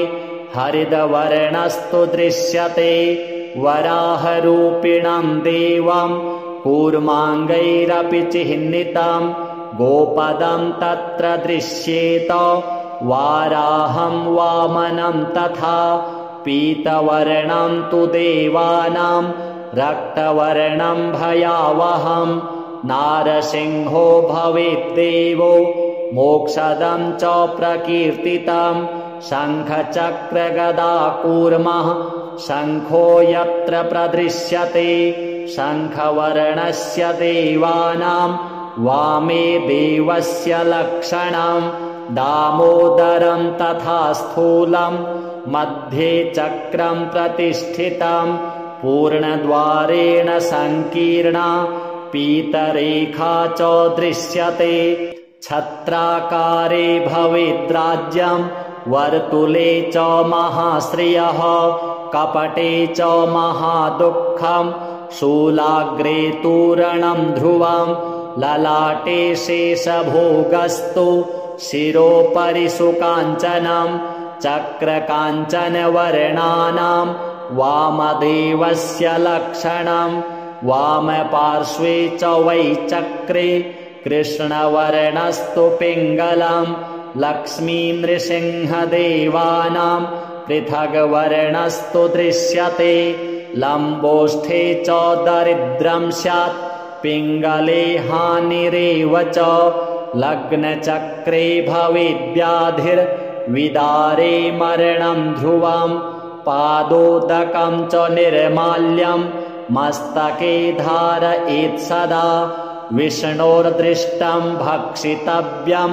Speaker 1: हरिद्वर्णस्तु दृश्यते वराहरूपिणं देवं कूर्माङ्गैरपि चिह्नितं गोपदं तत्र दृश्येत वाराहं वामनं तथा पीतवर्णं तु देवानां रक्तवर्णं भयावहं नारसिंहो भवेद्देवो मोक्षदं च प्रकीर्तितं शङ्खचक्रगदाकूर्मः शङ्खो यत्र प्रदृश्यते शङ्खवर्णस्य देवानां वामे देवस्य लक्षणं दामोदरं तथा स्थूलं मध्ये चक्रं प्रतिष्ठितं पूर्णद्वारेण सङ्कीर्णा पीतरेखा च दृश्यते छत्राकारे भवेद्राज्यं वर्तुले च महाश्रियः कपटे च महादुःखं शूलाग्रे तूरणं ध्रुवं ललाटे शेषभोगस्तु शिरोपरि सुकाञ्चनं चक्रकाञ्चनवर्णानां वामदेवस्य लक्षणम् वामपार्श्वे च वै चक्रे कृष्णवर्णस्तु पिङ्गलम् लक्ष्मीनृसिंहदेवानां पृथग्वर्णस्तु दृश्यते लम्बोष्ठे च दरिद्रं स्यात् पिङ्गले हानिरेव च लग्नचक्रे भवेद्व्याधिर्विदारे मरणं ध्रुवं पादोदकं च निर्माल्यं मस्तके धारयेत् सदा विष्णोर्दृष्टं भक्षितव्यं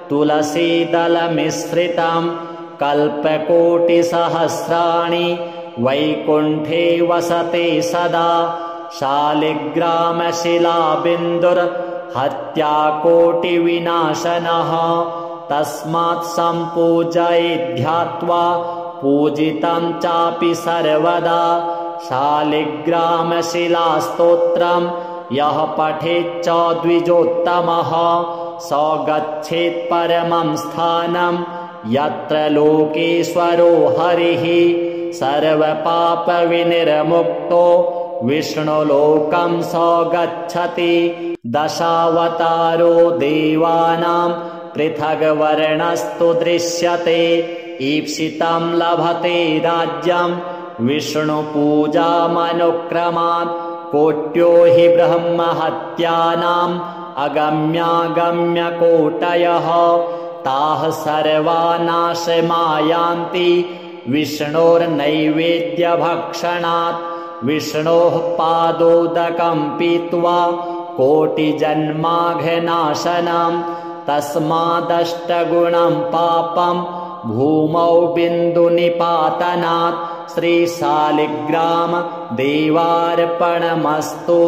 Speaker 1: तुलसीदलमिश्रितं कल्पकोटिसहस्राणि वैकुण्ठे वसते सदा शालिग्रामशिलाबिन्दुर्हत्याकोटिविनाशनः तस्मात् सम्पूजयेद्ध्यात्वा पूजितं चापि सर्वदा शालिग्रामशिलास्तोत्रं यः पठेच्च द्विजोत्तमः स गच्छेत् परमं स्थानं यत्र लोकेश्वरो हरिः सर्वपापविनिर्मुक्तो विष्णुलोकं स गच्छति दशावतारो देवानां पृथग्वर्णस्तु दृश्यते ईप्सितं लभते राज्यं विष्णुपूजामनुक्रमात् कोट्यो हि ब्रह्महत्यानाम् अगम्यागम्यकोटयः ताः सर्वा नाशमायान्ति विष्णोर्नैवेद्यभक्षणात् विष्णोः पादोदकं पीत्वा कोटिजन्माघनाशनं तस्मादष्टगुणं पापं भूमौ बिन्दुनिपातनात् श्रीशालिग्राम देवार्पणमस्तु।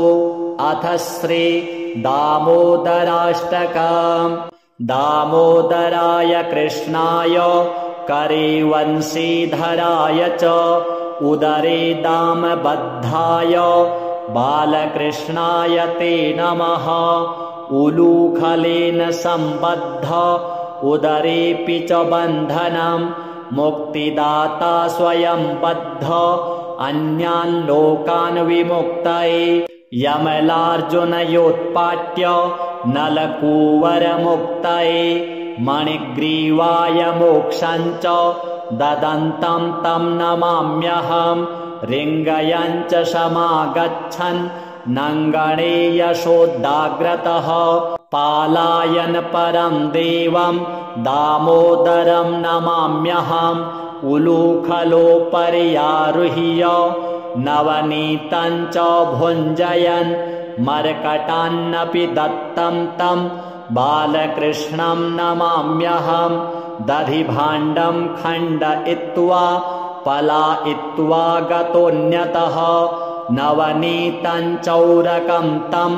Speaker 1: अथ श्री दामोदराष्टकम्। दामोदराय कृष्णाय करे वंशीधराय च उदरे दामबद्धाय बालकृष्णाय ते नमः। उलूखलेन सम्बद्ध उदरेऽपि च बन्धनं मुक्तिदाता स्वयं बद्ध अन्यान् लोकान् विमुक्तये यमलार्जुनयोत्पाट्य नलकूवरमुक्तये मणिग्रीवाय मोक्षं च ददन्तं तं नमाम्यहं रिङ्गयं च समागच्छन् नङ्गणे यशोदाग्रतः पालायन परं देवं दामोदरं नमाम्यहम्। उलूखलोपर्यारुह्य नवनीतं च भुञ्जयन् मर्कटान्नपि दत्तं तं बालकृष्णं नमाम्यहम्। दधिभाण्डं खण्डयित्वा पलायित्वा गतोऽन्यतः नवनीतं चौरकं तं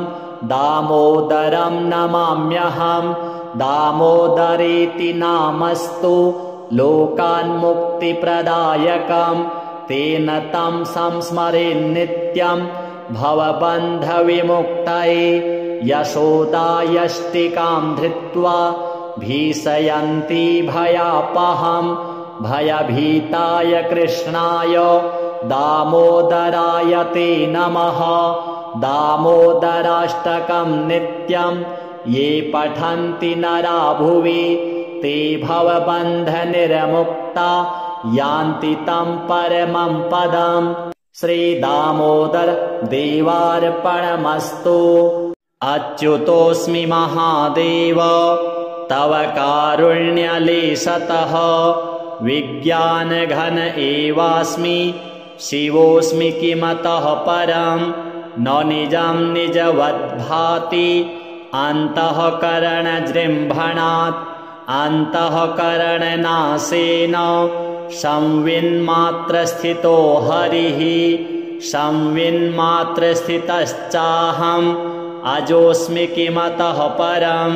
Speaker 1: दामोदरं नमाम्यहम्। दामोदरेति नामस्तु लोकान्मुक्तिप्रदायकं तेन तं संस्मरेन्नित्यं भवबन्धविमुक्तये यशोदायष्टिकां धृत्वा भीषयन्ती भयापहं भयभीताय कृष्णाय दामोदराय ते नमः। दामोदराष्टकं नित्यं ये पठन्ति नरा भुवि ते भवबन्धनिर्मुक्ता यान्ति तं परमं पदम्। श्रीदामोदर देवार्पणमस्तु। अच्युतोऽस्मि महादेव तव कारुण्यलेशतः विज्ञानघन एवास्मि शिवोऽस्मि किमतः परं न निजं निजवद्भाति अन्तःकरणजृम्भणात् अन्तःकरणनाशेन संविन्मात्रस्थितो हरिः संविन्मात्रस्थितश्चाहम् अजोऽस्मि किमतः परं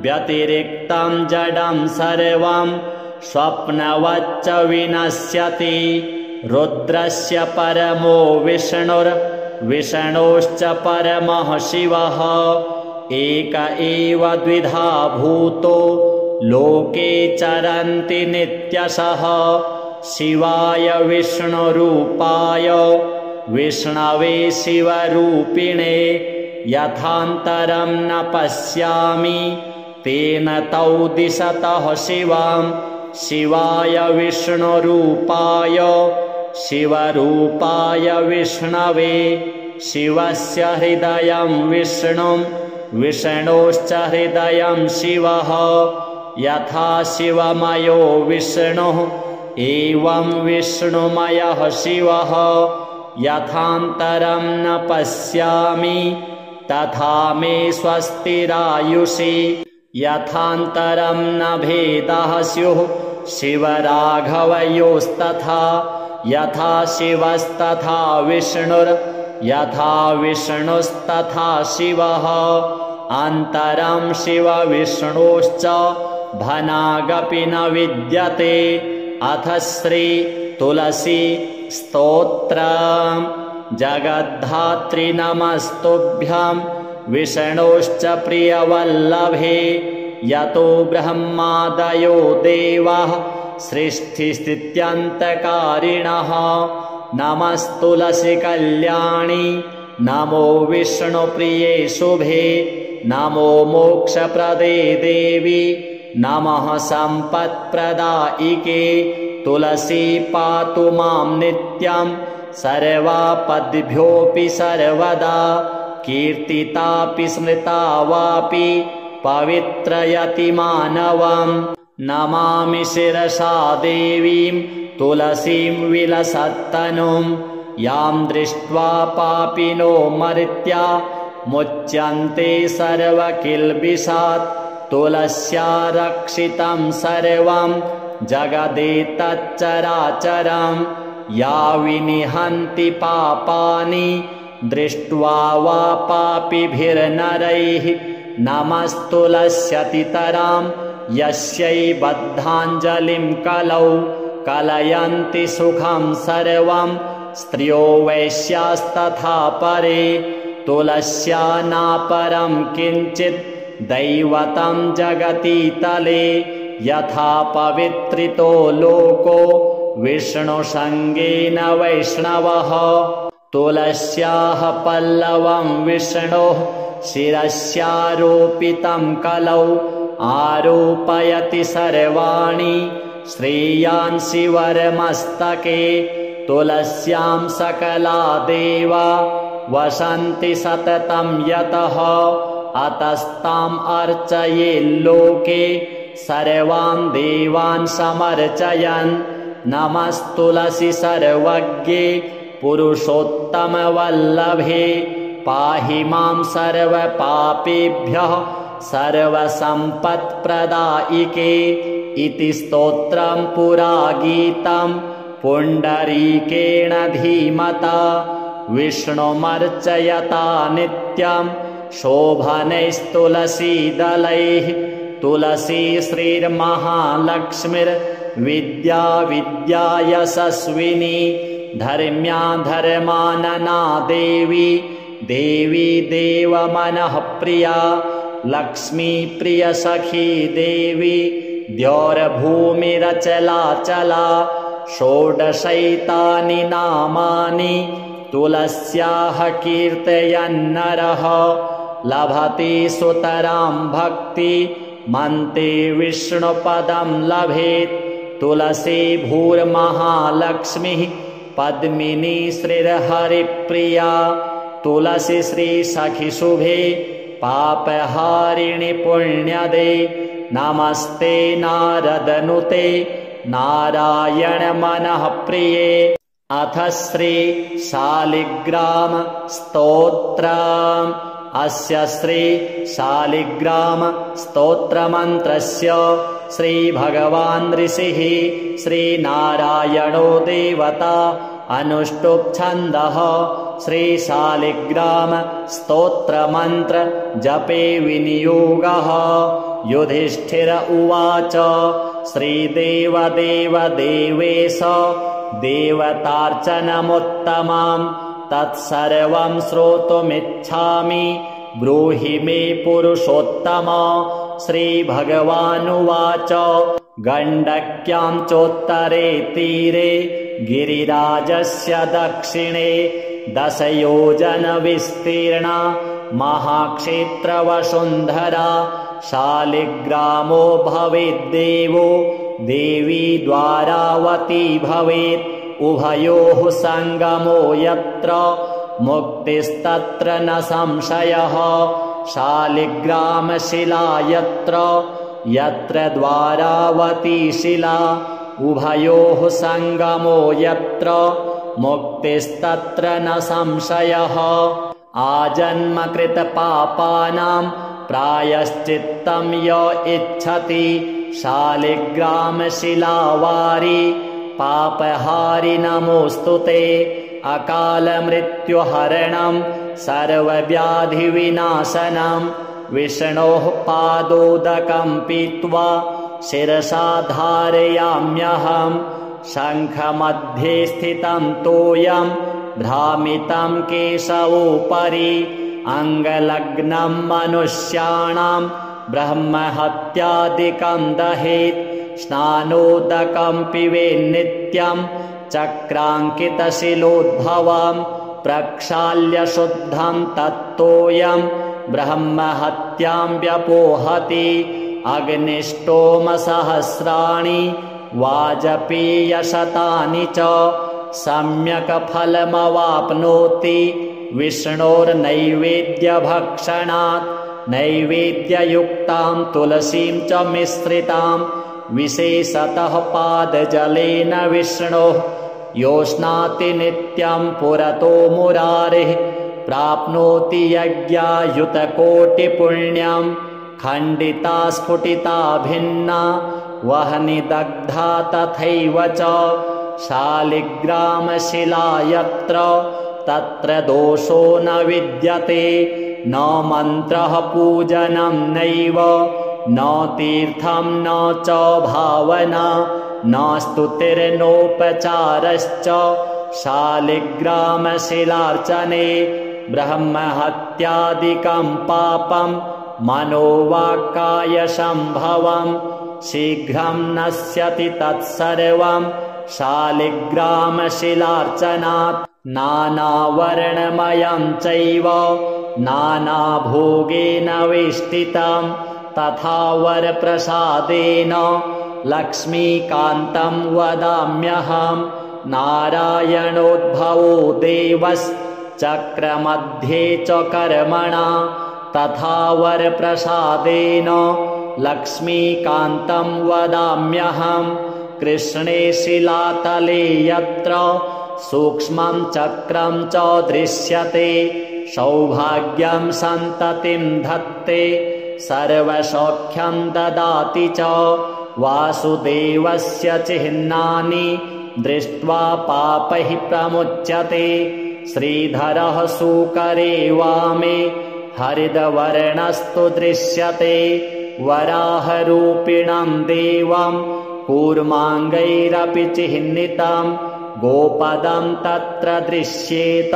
Speaker 1: व्यतिरिक्तं जडं सर्वं स्वप्नवच्च विनश्यति रुद्रस्य परमो विष्णुर्विष्णोश्च परमः शिवः एक एव द्विधा भूतो लोके चरन्ति नित्यशः शिवाय विष्णुरूपाय विष्णवे शिवरूपिणे यथान्तरं न पश्यामि तेन तौ दिशतः शिवां शिवाय विष्णुरूपाय शिवरूपाय विष्णवे शिवस्य हृदयं विष्णुं विष्णोश्च हृदयं शिवः यथा शिवमयो विष्णुः एवं विष्णुमयः शिवः यथान्तरं न पश्यामि तथा मे स्वस्तिरायुषि यथान्तरं न भेदः स्युः शिवराघवयोस्तथा यथा शिवस्तथा विष्णुर् यथा विष्णुस्तथा शिवः अन्तरं शिवविष्णोश्च भनागपि न विद्यते। अथ श्री तुलसी स्तोत्रम्। जगद्धात्री नमस्तुभ्यं विष्णोश्च प्रियवल्लभे यतो ब्रह्मादयो देवाः सृष्टिस्थित्यन्तकारिणः नमस्तुलसी कल्याणी नमो विष्णुप्रिये शुभे नमो मोक्षप्रदे देवी नमः सम्पत्प्रदायिके तुलसी पातु मां नित्यं सर्वापद्भ्योऽपि सर्वदा कीर्तितापि स्मृता वापि पवित्रयति मानवम् नमामि शिरसा देवीं तुलसीं विलसत्तनुं यां दृष्ट्वा पापिनो मर्त्या मुच्यन्ते सर्वकिल्बिषात् तुलस्या रक्षितं सर्वं जगदेतच्चराचरं या विनिहन्ति पापानि दृष्ट्वा वा पापिभिर्नरैः नमस्तुलस्यतितरां यस्यै बद्धाञ्जलिं कलौ कलयन्ति सुखं सर्वं स्त्रियो वैश्यास्तथा परे तुलस्या नापरं किञ्चित् दैवतं जगति तले यथा पवित्रितो लोको विष्णुसङ्गेन वैष्णवः तुलस्याः पल्लवं विष्णोः शिरस्यारोपितं कलौ आरोपयति सर्वाणि श्रेयांसि वरमस्तके तुलस्यां सकला देवा वसन्ति सततं यतः अतस्ताम् अर्चयेल्लोके सर्वान् देवान् समर्चयन् नमस्तुलसी सर्वज्ञे पुरुषोत्तमवल्लभे पाहि मां सर्वपापेभ्यः सर्वसम्पत्प्रदायिके इति स्तोत्रं पुरा गीतं पुण्डरीकेण धीमता विष्णुमर्चयता नित्यं शोभनैस्तुलसीदलैः तुलसी श्रीर्महालक्ष्मीर्विद्या विद्या यशस्विनी धर्म्या धर्मानना देवी देवी देवमनः प्रिया लक्ष्मी प्रियसखी देवी द्यौर्भूमिरचलाचला षोडशैतानि नामानि तुलस्याः कीर्तयन्नरः लभते सुतरां भक्ति मन्ते विष्णुपदं लभेत् तुलसी भूर्महालक्ष्मीः पद्मिनी श्रीर्हरिप्रिया तुलसी श्रीसखिशुभे पापहारिणि पुण्यदे नमस्ते नारदनुते नारायण मनः प्रिये। अथ श्री शालिग्राम स्तोत्रम्। अस्य श्री शालिग्राम स्तोत्रमन्त्रस्य श्रीभगवान् ऋषिः श्रीनारायणो देवता अनुष्टुप् छन्दः श्रीशालिग्राम स्तोत्रमन्त्र जपे विनियोगः। युधिष्ठिर उवाच श्रीदेवदेव देवेश देवतार्चनमुत्तमं तत्सर्वं श्रोतुमिच्छामि ब्रूहि मे पुरुषोत्तम श्रीभगवानुवाच गण्डक्यां चोत्तरे तीरे गिरिराजस्य दक्षिणे 10 योजनविस्तीर्णा महाक्षेत्रवसुन्धरा शालिग्रामो भवेद्देवो देवी द्वारावती भवेत् उभयोः सङ्गमो यत्र मुक्तिस्तत्र न संशयः शालिग्रामशिला यत्र द्वारावती शिला उभयोः सङ्गमो यत्र मुक्तिस्तत्र न संशयः आजन्मकृतपापानां प्रायश्चित्तं य इच्छति शालिग्रामशिलावारि पापहारि नमोऽस्तु ते अकालमृत्युहरणं सर्वव्याधिविनाशनं विष्णोः पादोदकं पीत्वा शिरसा धारयाम्यहं शङ्खमध्ये स्थितं तोयं भ्रामितं केशवोपरि अङ्गलग्नं मनुष्याणां ब्रह्महत्यादिकं दहेत् स्नानोदकं पिबेन्नित्यं चक्राङ्कितशिलोद्भवं प्रक्षाल्य शुद्धं तत्तोयं ब्रह्महत्यां व्यपोहति अग्निष्टोमसहस्राणि वाजपेयशतानि च सम्यक् फलमवाप्नोति विष्णोर्नैवेद्यभक्षणात् नैवेद्ययुक्तां तुलसीं च मिश्रितां विशेषतः पादजलेन विष्णोः योष्णाति नित्यं पुरतो मुरारिः प्राप्नोति यज्ञायुतकोटिपुण्यं खण्डिता स्फुटिता भिन्ना वह्निदग्धा तथैव च शालिग्रामशिला यत्र तत्र दोषो न विद्यते न मन्त्रः पूजनं नैव न तीर्थं न च भावना न स्तुतिर्नोपचारश्च शालिग्रामशिलार्चने ब्रह्महत्यादिकं पापं मनोवाक्कायसम्भवं शीघ्रं नश्यति तत्सर्वं शालिग्रामशिलार्चनात् नानावर्णमयं चैव नानाभोगेन वेष्टितं तथा वरप्रसादेन लक्ष्मीकान्तं वदाम्यहं नारायणोद्भवो देवश्चक्रमध्ये च कर्मणा तथा वरप्रसादेन लक्ष्मीकान्तं वदाम्यहं कृष्णे शिलातले यत्र सूक्ष्मं चक्रं च दृश्यते सौभाग्यं सन्ततिं धत्ते सर्वसौख्यं ददाति च वासुदेवस्य चिह्नानि दृष्ट्वा पापैः प्रमुच्यते श्रीधरः सूकरे वामे हरिद्वर्णस्तु दृश्यते वराहरूपिणं देवं कूर्माङ्गैरपि चिह्नितं गोपदं तत्र दृश्येत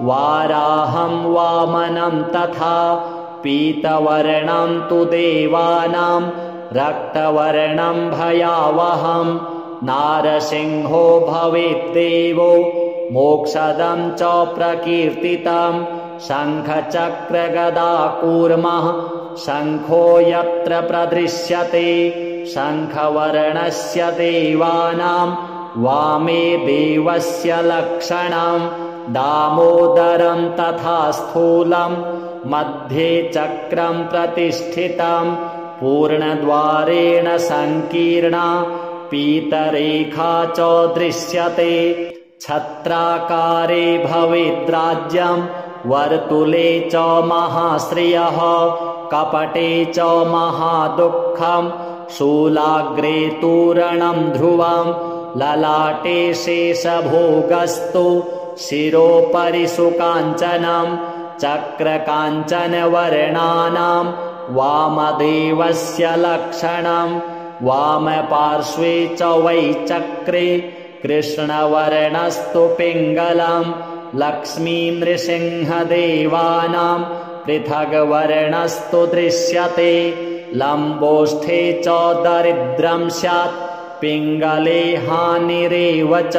Speaker 1: वाराहं वामनं तथा पीतवर्णं तु देवानां रक्तवर्णं भयावहं नारसिंहो भवेद्देवो मोक्षदं च प्रकीर्तितं शङ्खचक्रगदाकूर्मः शङ्खो यत्र प्रदृश्यते शङ्खवर्णस्य देवानां वामे देवस्य लक्षणं दामोदरं तथा स्थूलं मध्ये चक्रं प्रतिष्ठितं पूर्णद्वारेण सङ्कीर्णा पीतरेखा च दृश्यते छत्राकारे भवेद्राज्यं वर्तुले च महाश्रियः कपटे च महादुःखं शूलाग्रे तूरणं ध्रुवं ललाटे शेषभोगस्तु शिरोपरि सुकाञ्चनं चक्रकाञ्चनवर्णानां वामदेवस्य लक्षणं वामपार्श्वे च वै चक्रे कृष्णवर्णस्तु पिङ्गलं लक्ष्मीनृसिंहदेवानां पृथग्वर्णस्तु दृश्यते लम्बोष्ठे च दरिद्रं स्यात् पिङ्गले हानिरेव च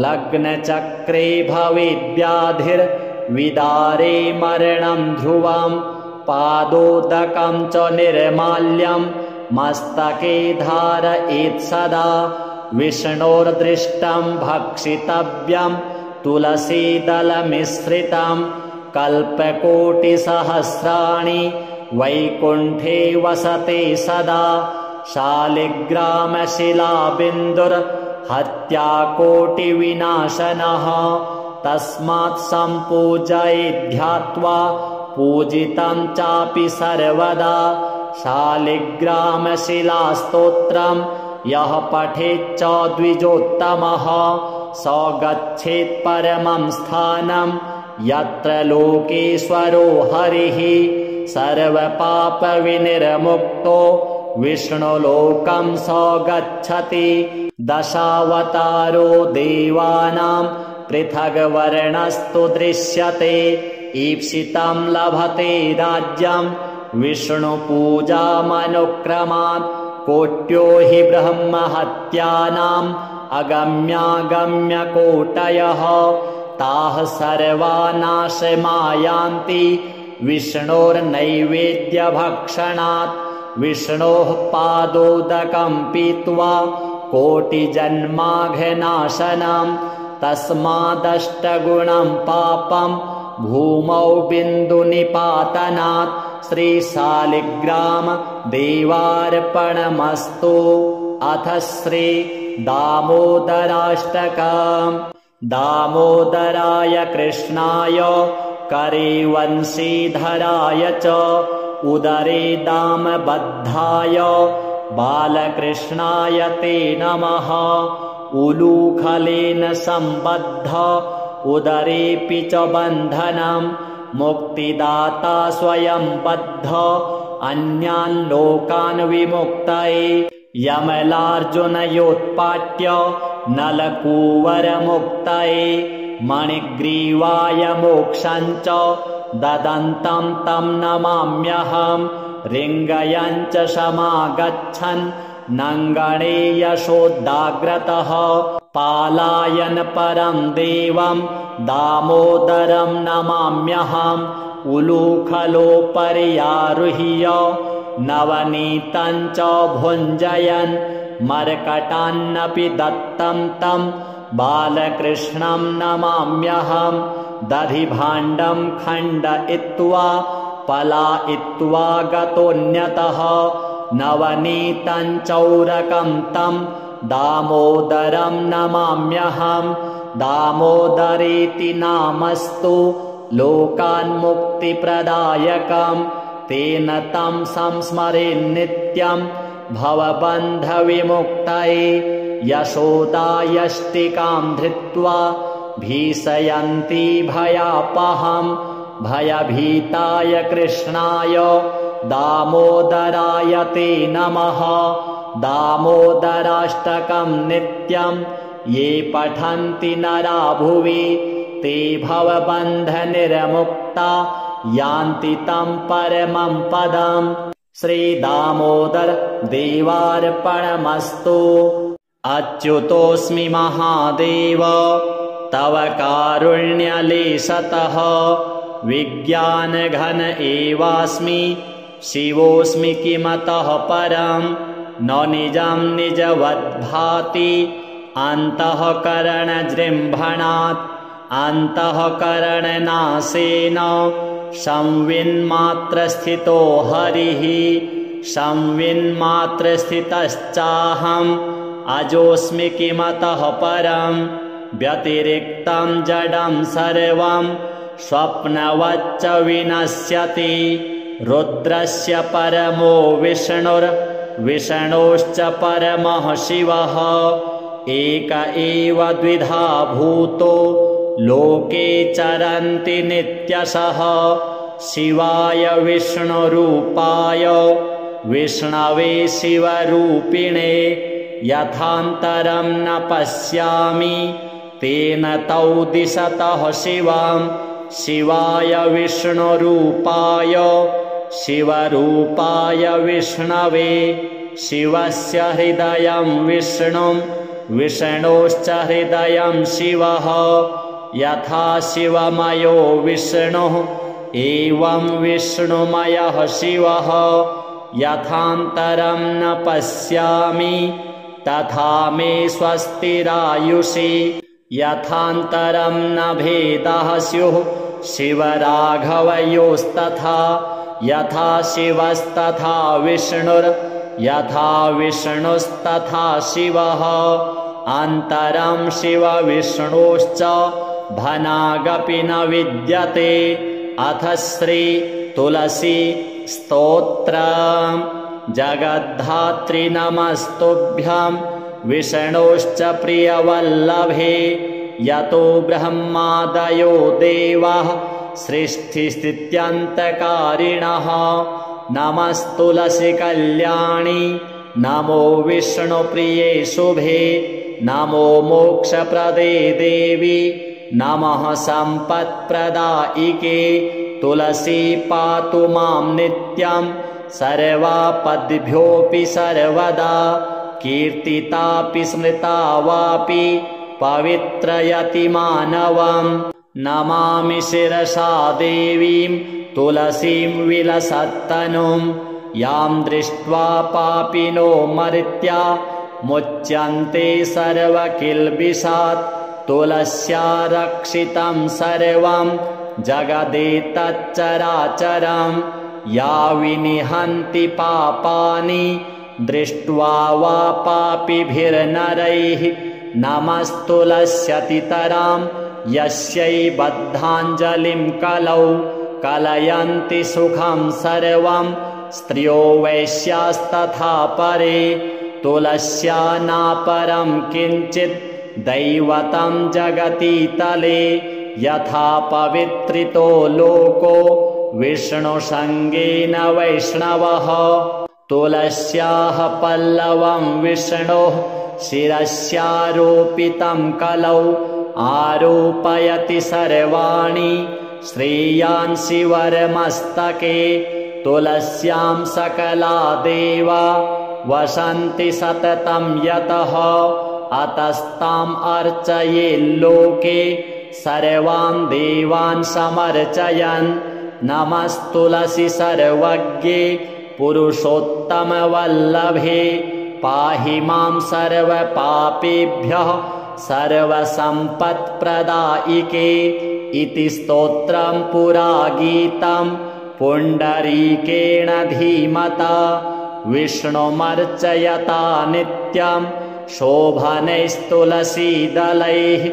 Speaker 1: लग्नचक्रे भवेद्व्याधिर्विदारे मरणं ध्रुवम् पादोदकं च निर्माल्यं मस्तके धारयेत् सदा विष्णोर्दृष्टं भक्षितव्यं तुलसीदलमिश्रितं कल्पकोटिसहस्राणि वैकुण्ठे वसते सदा शालिग्रामशिलाबिन्दुर्हत्याकोटिविनाशनः तस्मात् सम्पूजयेद्ध्यात्वा पूजितं चापि सर्वदा शालिग्रामशिलास्तोत्रं यः पठेच्च द्विजोत्तमः स गच्छेत् परमं स्थानं यत्र लोकेश्वरो हरिः सर्वपापविनिर्मुक्तो विष्णुलोकं स गच्छति दशावतारो देवानां पृथग्वर्णस्तु दृश्यते ईप्सितं लभते राज्यं विष्णुपूजामनुक्रमात् कोट्यो हि ब्रह्महत्यानाम् अगम्यागम्यकोटयः ताः सर्वा नाशमायान्ति विष्णोर्नैवेद्यभक्षणात् विष्णोः पादोदकं पीत्वा कोटिजन्माघनाशनं तस्मादष्टगुणं पापं भूमौ बिन्दुनिपातनात् श्रीशालिग्राम देवार्पणमस्तु। अथ श्री दामोदराष्टकम्। दामोदराय कृष्णाय करे वंशीधराय च उदरे दामबद्धाय बालकृष्णाय ते नमः। उलूखलेन सम्बद्ध उदरेऽपि च बन्धनं मुक्तिदाता स्वयं बद्ध अन्यान् लोकान् विमुक्तये यमलार्जुनयोत्पाट्य नलकूवरमुक्तये मणिग्रीवाय मोक्षं च ददन्तं तं नमाम्यहं रिङ्गयं च समागच्छन् नङ्गणे यशोदाग्रतः पालायन परं देवं दामोदरं नमाम्यहम्। उलूखलोपर्यारुह्य नवनीतं च भुञ्जयन् मर्कटान्नपि दत्तं तं बालकृष्णं नमाम्यहम्। दधिभाण्डं खण्डयित्वा पलायित्वा गतोऽन्यतः नवनीतं चौरकं तं दामोदरं नमाम्यहम्। दामोदरेति नामस्तु लोकान्मुक्तिप्रदायकम् तेन तं संस्मरेन्नित्यं भवबन्धविमुक्तये यशोदायष्टिकां धृत्वा भीषयन्ती भयापहं भयभीताय कृष्णाय दामोदराय ते नमः। दामोदराष्टकं नित्यं ये पठन्ति नरा भुवि ते भवबन्धनिर्मुक्ता यान्ति तं परमं पदम्। श्रीदामोदर देवार्पणमस्तु। अच्युतोऽस्मि महादेव तव कारुण्यलेशतः विज्ञानघन एवास्मि शिवोऽस्मि किमतः परं न निजं निजवद्भाति अन्तःकरणजृम्भणात् अन्तःकरणनाशेन संविन्मात्रस्थितो हरिः संविन्मात्रस्थितश्चाहम् अजोऽस्मि किमतः परं व्यतिरिक्तं जडं सर्वं स्वप्नवच्च विनश्यति रुद्रस्य परमो विष्णुर्विष्णोश्च परमः शिवः एक एव द्विधा भूतो लोके चरन्ति नित्यशः शिवाय विष्णुरूपाय विष्णवे शिवरूपिणे यथान्तरं न पश्यामि तेन तौ दिशतः शिवं शिवाय विष्णुरूपाय शिवरूपाय विष्णवे शिवस्य हृदयं विष्णुं विष्णोश्च हृदयं शिवः यथा शिवमयो विष्णुः एवं विष्णुमयः शिवः यथान्तरं न पश्यामि तथा मे स्वस्तिरायुषि यथान्तरं न भेदः स्युः शिवराघवयोस्तथा यथा शिवस्तथा विष्णुर् यथा विष्णुस्तथा शिवः अन्तरं शिवविष्णोश्च भनागपि न विद्यते। अथ श्री तुलसी स्तोत्रम्। जगद्धात्री नमस्तुभ्यं विष्णोश्च प्रियवल्लभे यतो ब्रह्मादयो देवाः सृष्टिस्थित्यन्तकारिणः नमस्तुलसी कल्याणी नमो विष्णुप्रिये शुभे नमो मोक्षप्रदे देवी नमः सम्पत्प्रदायिके तुलसी पातु मां नित्यं सर्वापद्भ्योऽपि सर्वदा कीर्तितापि स्मृता वापि पवित्रयति मानवम् नमामि शिरसा देवीं तुलसीं विलसत्तनुं यां दृष्ट्वा पापिनो मर्त्या मुच्यन्ते सर्वकिल्बिषात् तुलस्या रक्षितं सर्वं जगदेतच्चराचरं या विनिहन्ति पापानि दृष्ट्वा वा पापिभिर्नरैः नमस्तुलस्यतितरां यस्यै बद्धाञ्जलिं कलौ कलयन्ति सुखं सर्वं स्त्रियो वैश्यास्तथा परे तुलस्या नापरं किञ्चित् दैवतं जगति तले यथा पवित्रितो लोको विष्णुसङ्गेन वैष्णवः तुलस्याः पल्लवं विष्णोः शिरस्यारोपितं कलौ आरोपयति सर्वाणि श्रेयांसि वरमस्तके तुलस्यां सकला देवा वसन्ति सततं यतः अतस्ताम् अर्चयेल्लोके सर्वान् देवान् समर्चयन् नमस्तुलसी सर्वज्ञे पुरुषोत्तमवल्लभे पाहि मां सर्वपापेभ्यः सर्वसम्पत्प्रदायिके इति स्तोत्रं पुरा गीतं पुण्डरीकेण धीमता विष्णुमर्चयता नित्यं शोभनैस्तुलसीदलैः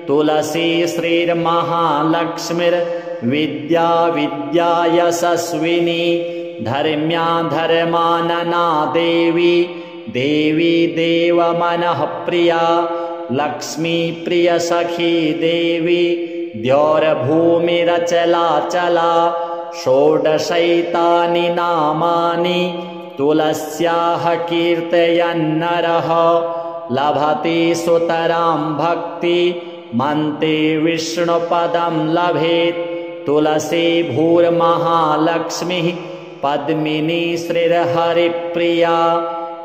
Speaker 1: तुलसी श्रीर्महालक्ष्मीर्विद्या विद्या यशस्विनी धर्म्या धर्मानना देवी देवी देवमनः प्रिया लक्ष्मी प्रिय सखी देवी द्यौर्भूमिरचलाचला षोडशैतानि नामानि तुलस्याः कीर्तयन्नरः लभते सुतरां भक्ति मन्ते विष्णुपदं लभेत् तुलसी भूर्महालक्ष्मीः पद्मिनी श्रीर्हरिप्रिया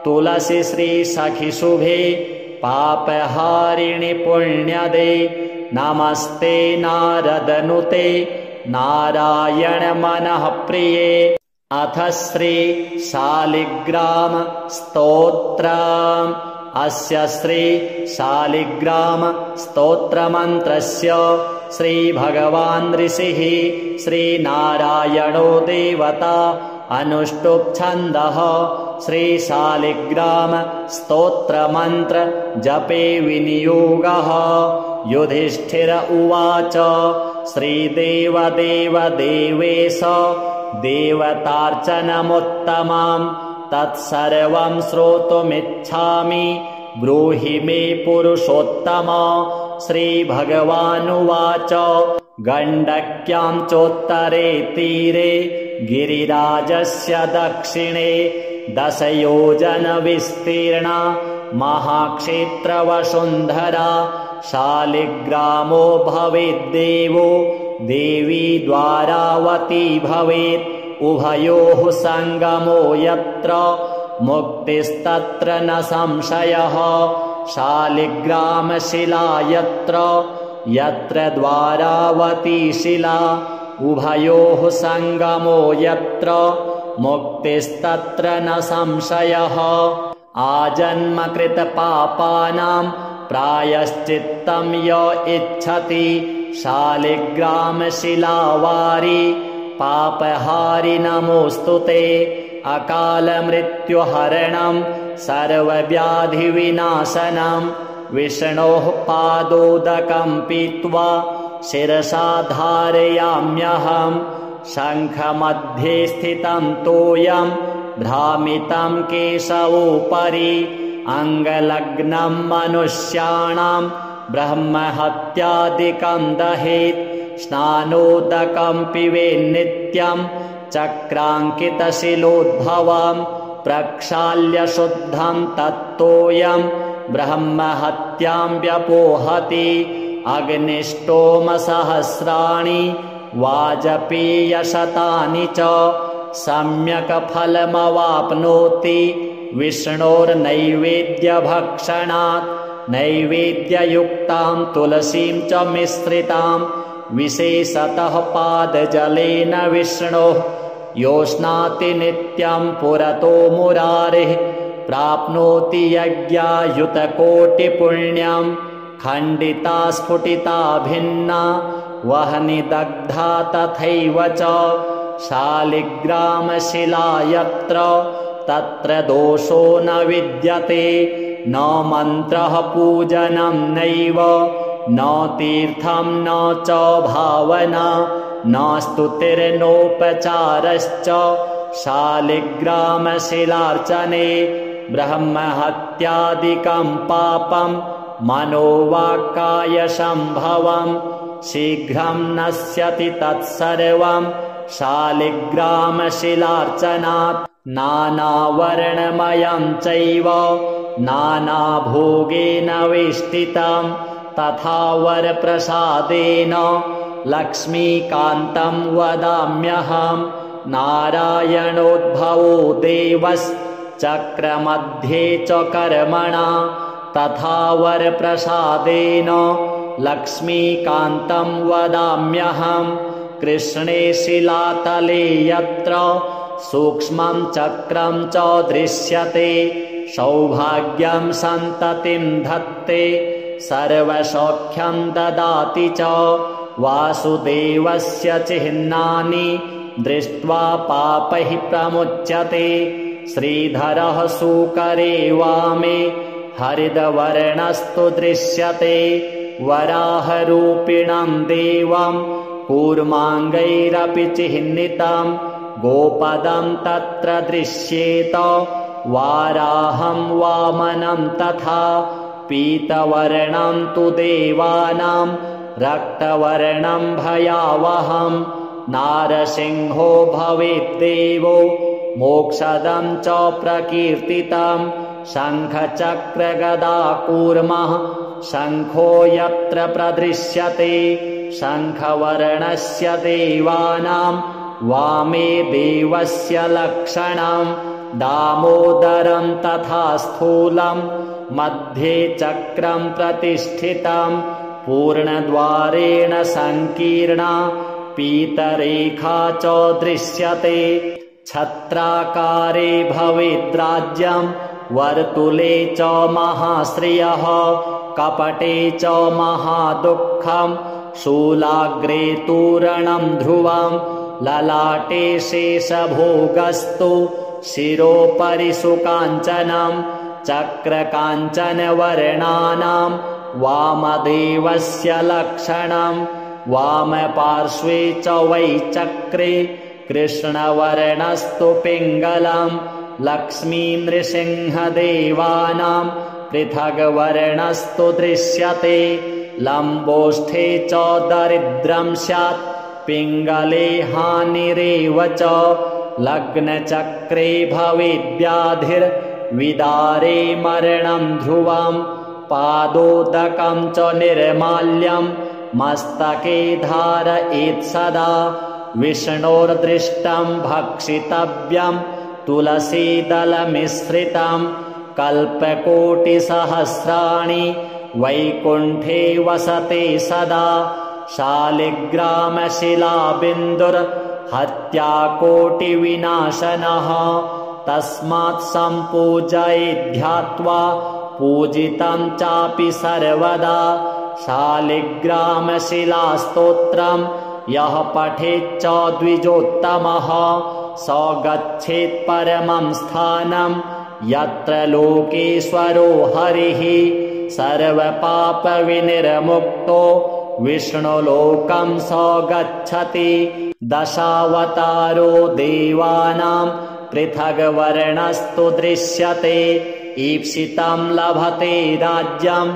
Speaker 1: तुलसी श्रीसखि शुभे पापहारिणि पुण्यदे नमस्ते नारदनुते नारायण मनः प्रिये। अथ श्री शालिग्राम स्तोत्रम्। अस्य श्री शालिग्राम स्तोत्रमन्त्रस्य श्रीभगवान् ऋषिः श्रीनारायणो देवता अनुष्टुप् छन्दः श्रीशालिग्राम स्तोत्रमन्त्र जपे विनियोगः। युधिष्ठिर उवाच श्रीदेवदेव देवेश देवतार्चनमुत्तमं तत्सर्वं श्रोतुमिच्छामि ब्रूहि मे पुरुषोत्तम। श्रीभगवानुवाच गण्डक्यां चोत्तरे तीरे गिरिराजस्य दक्षिणे 10 योजनविस्तीर्णा महाक्षेत्रवसुन्धरा शालिग्रामो भवेद्देवो देवी द्वारावती भवेत् उभयोः सङ्गमो यत्र मुक्तिस्तत्र न संशयः। शालिग्रामशिला यत्र यत्र द्वारावती शिला उभयोः सङ्गमो यत्र मुक्तिस्तत्र न संशयः। आजन्मकृतपापानां प्रायश्चित्तं य इच्छति शालिग्रामशिलावारि पापहारि नमोऽस्तु ते। अकालमृत्युहरणं सर्वव्याधिविनाशनं विष्णोः पादोदकं पीत्वा शिरसा धारयाम्यहम्। शङ्खमध्ये स्थितं तोयं भ्रामितं केशवोपरि अङ्गलग्नं मनुष्याणां ब्रह्महत्यादिकं दहेत्। स्नानोदकं पिबेन्नित्यं चक्राङ्कितशिलोद्भवं प्रक्षाल्य शुद्धं तत्तोयं ब्रह्महत्यां व्यपोहति। अग्निष्टोमसहस्राणि वाजपेयशतानि च सम्यक् फलमवाप्नोति विष्णोर्नैवेद्यभक्षणात्। नैवेद्ययुक्तां तुलसीं च मिश्रितां विशेषतः पादजलेन विष्णोः योष्णाति नित्यं पुरतो मुरारिः प्राप्नोति यज्ञायुतकोटिपुण्यं। खण्डिता स्फुटिता भिन्ना वह्नि दग्धा तथैव च शालिग्रामशिला यत्र तत्र दोषो न विद्यते। न मन्त्रः पूजनं नैव न तीर्थं न च भावना न स्तुतिर्नोपचारश्च शालिग्रामशिलार्चने। ब्रह्महत्यादिकं पापं मनोवाक्कायसम्भवं शीघ्रं नश्यति तत्सर्वं शालिग्रामशिलार्चनात्। नानावर्णमयं चैव नानाभोगेन वेष्टितं तथा वरप्रसादेन लक्ष्मीकान्तं वदाम्यहम्। नारायणोद्भवो देवश्चक्रमध्ये च कर्मणा तथा वरप्रसादेन लक्ष्मीकान्तं वदाम्यहम्। कृष्णे शिलातले यत्र सूक्ष्मं चक्रं च दृश्यते सौभाग्यं सन्ततिं धत्ते सर्वसौख्यं ददाति च। वासुदेवस्य चिह्नानि दृष्ट्वा पापैः प्रमुच्यते। श्रीधरः सूकरे वामे हरिद्वर्णस्तु दृश्यते। वराहरूपिणं देवं कूर्माङ्गैरपि चिह्नितं गोपदं तत्र दृश्येत। वाराहं वामनं तथा पीतवर्णं तु देवानां रक्तवर्णं भयावहं। नारसिंहो भवेद्देवो मोक्षदं च प्रकीर्तितं। शङ्खचक्रगदाकूर्मः शङ्खो यत्र प्रदृश्यते शङ्खवर्णस्य देवानां वामे देवस्य लक्षणं। दामोदरं तथा स्थूलं मध्ये चक्रं प्रतिष्ठितं पूर्णद्वारेण सङ्कीर्णा पीतरेखा च दृश्यते। छत्राकारे भवेद्राज्यं वर्तुले च महाश्रियः कपटे च महादुःखं शूलाग्रे तूरणं ध्रुवं ललाटे शेषभोगस्तु शिरोपरि सुकाञ्चनं चक्रकाञ्चनवर्णानां वामदेवस्य लक्षणं। वामपार्श्वे च वै चक्रे कृष्णवर्णस्तु पिङ्गलं लक्ष्मी नृसिंहदेवानां पृथग्वर्णस्तु दृश्यते। लम्बोष्ठे च दरिद्रं स्यात् पिङ्गले हानिरेव च। लग्नचक्रे भवेद्व्याधिर्विदारे मरणं ध्रुवं पादोदकं च निर्माल्यं मस्तके धारयेत् सदा विष्णोर्दृष्टं भक्षितव्यं तुलसीदलमिश्रितं कल्पकोटिसहस्राणि वैकुण्ठे वसते सदा शालिग्रामशिलाबिन्दुर्हत्याकोटिविनाशनः तस्मात् सम्पूजयेद्ध्यात्वा पूजितं चापि सर्वदा शालिग्रामशिलास्तोत्रं यः पठेच्च द्विजोत्तमः स गच्छेत् परमं स्थानं यत्र लोकेश्वरो हरिः सर्वपापविनिर्मुक्तो विष्णुलोकं स गच्छति दशावतारो देवानां पृथग्वर्णस्तु दृश्यते ईप्सितं लभते राज्यं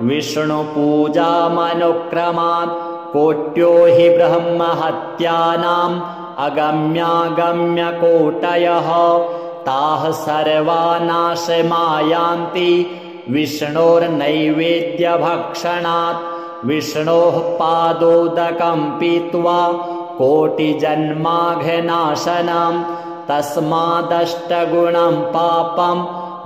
Speaker 1: विष्णुपूजामनुक्रमात् कोट्यो हि ब्रह्महत्यानाम् अगम्यागम्यकोटयः ताः सर्वा नाशमायान्ति विष्णोर्नैवेद्यभक्षणात् विष्णोः पादोदकं पीत्वा कोटिजन्माघनाशनं तस्मादष्टगुणं पापं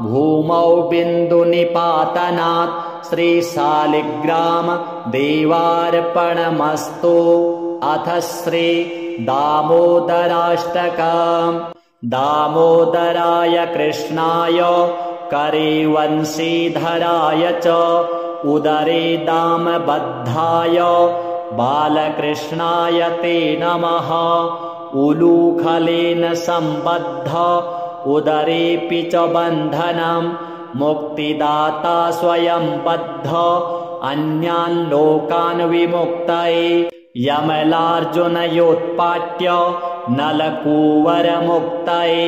Speaker 1: भूमौ बिन्दुनिपातनात् श्रीशालिग्राम देवार्पणमस्तु। अथ श्री दामोदराष्टकम्। दामोदराय कृष्णाय करे वंशीधराय च उदरे दामबद्धाय बालकृष्णाय ते नमः। उलूखलेन सम्बद्ध उदरेऽपि च बन्धनं मुक्तिदाता स्वयं बद्ध अन्यान् लोकान् विमुक्तये यमलार्जुनयोत्पाट्य नलकूवरमुक्तये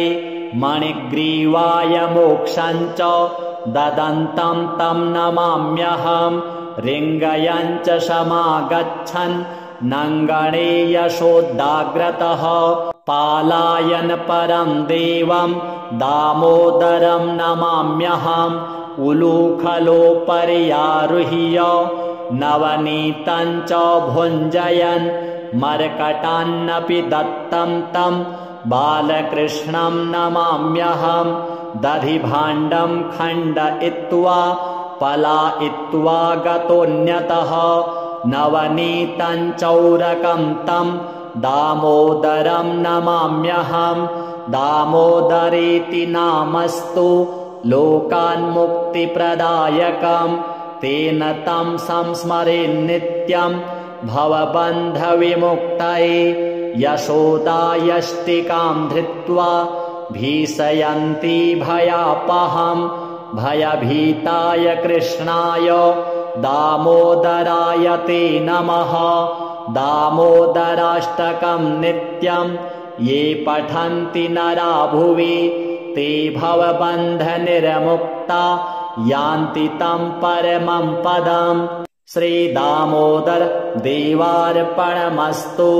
Speaker 1: मणिग्रीवाय मोक्षं च ददन्तं तं नमाम्यहम्। रिङ्गयं च समागच्छन् नङ्गणे यशोदाग्रतः पालायन परं देवं दामोदरं नमाम्यहम्। उलूखलोपर्यारुह्य नवनीतं च भुञ्जयन् मर्कटान्नपि दत्तं तं बालकृष्णं नमाम्यहम्। दधिभाण्डं खण्डयित्वा पलायित्वा गतोऽन्यतः नवनीतं चौरकं तं दामोदरं नमाम्यहम्। दामोदरेति नामस्तु लोकान्मुक्तिप्रदायकम् तेन तं संस्मरेन्नित्यं भवबन्धविमुक्तये। यशोदायष्टिकां धृत्वा भीषयन्ती भयापहम् भयभीताय कृष्णाय दामोदराय ते नमः। दामोदराष्टकं नित्यं ये पठन्ति नरा भुवि ते भवबन्धनिर्मुक्ता यान्ति तं परमं पदम्। श्रीदामोदर देवार्पणमस्तु।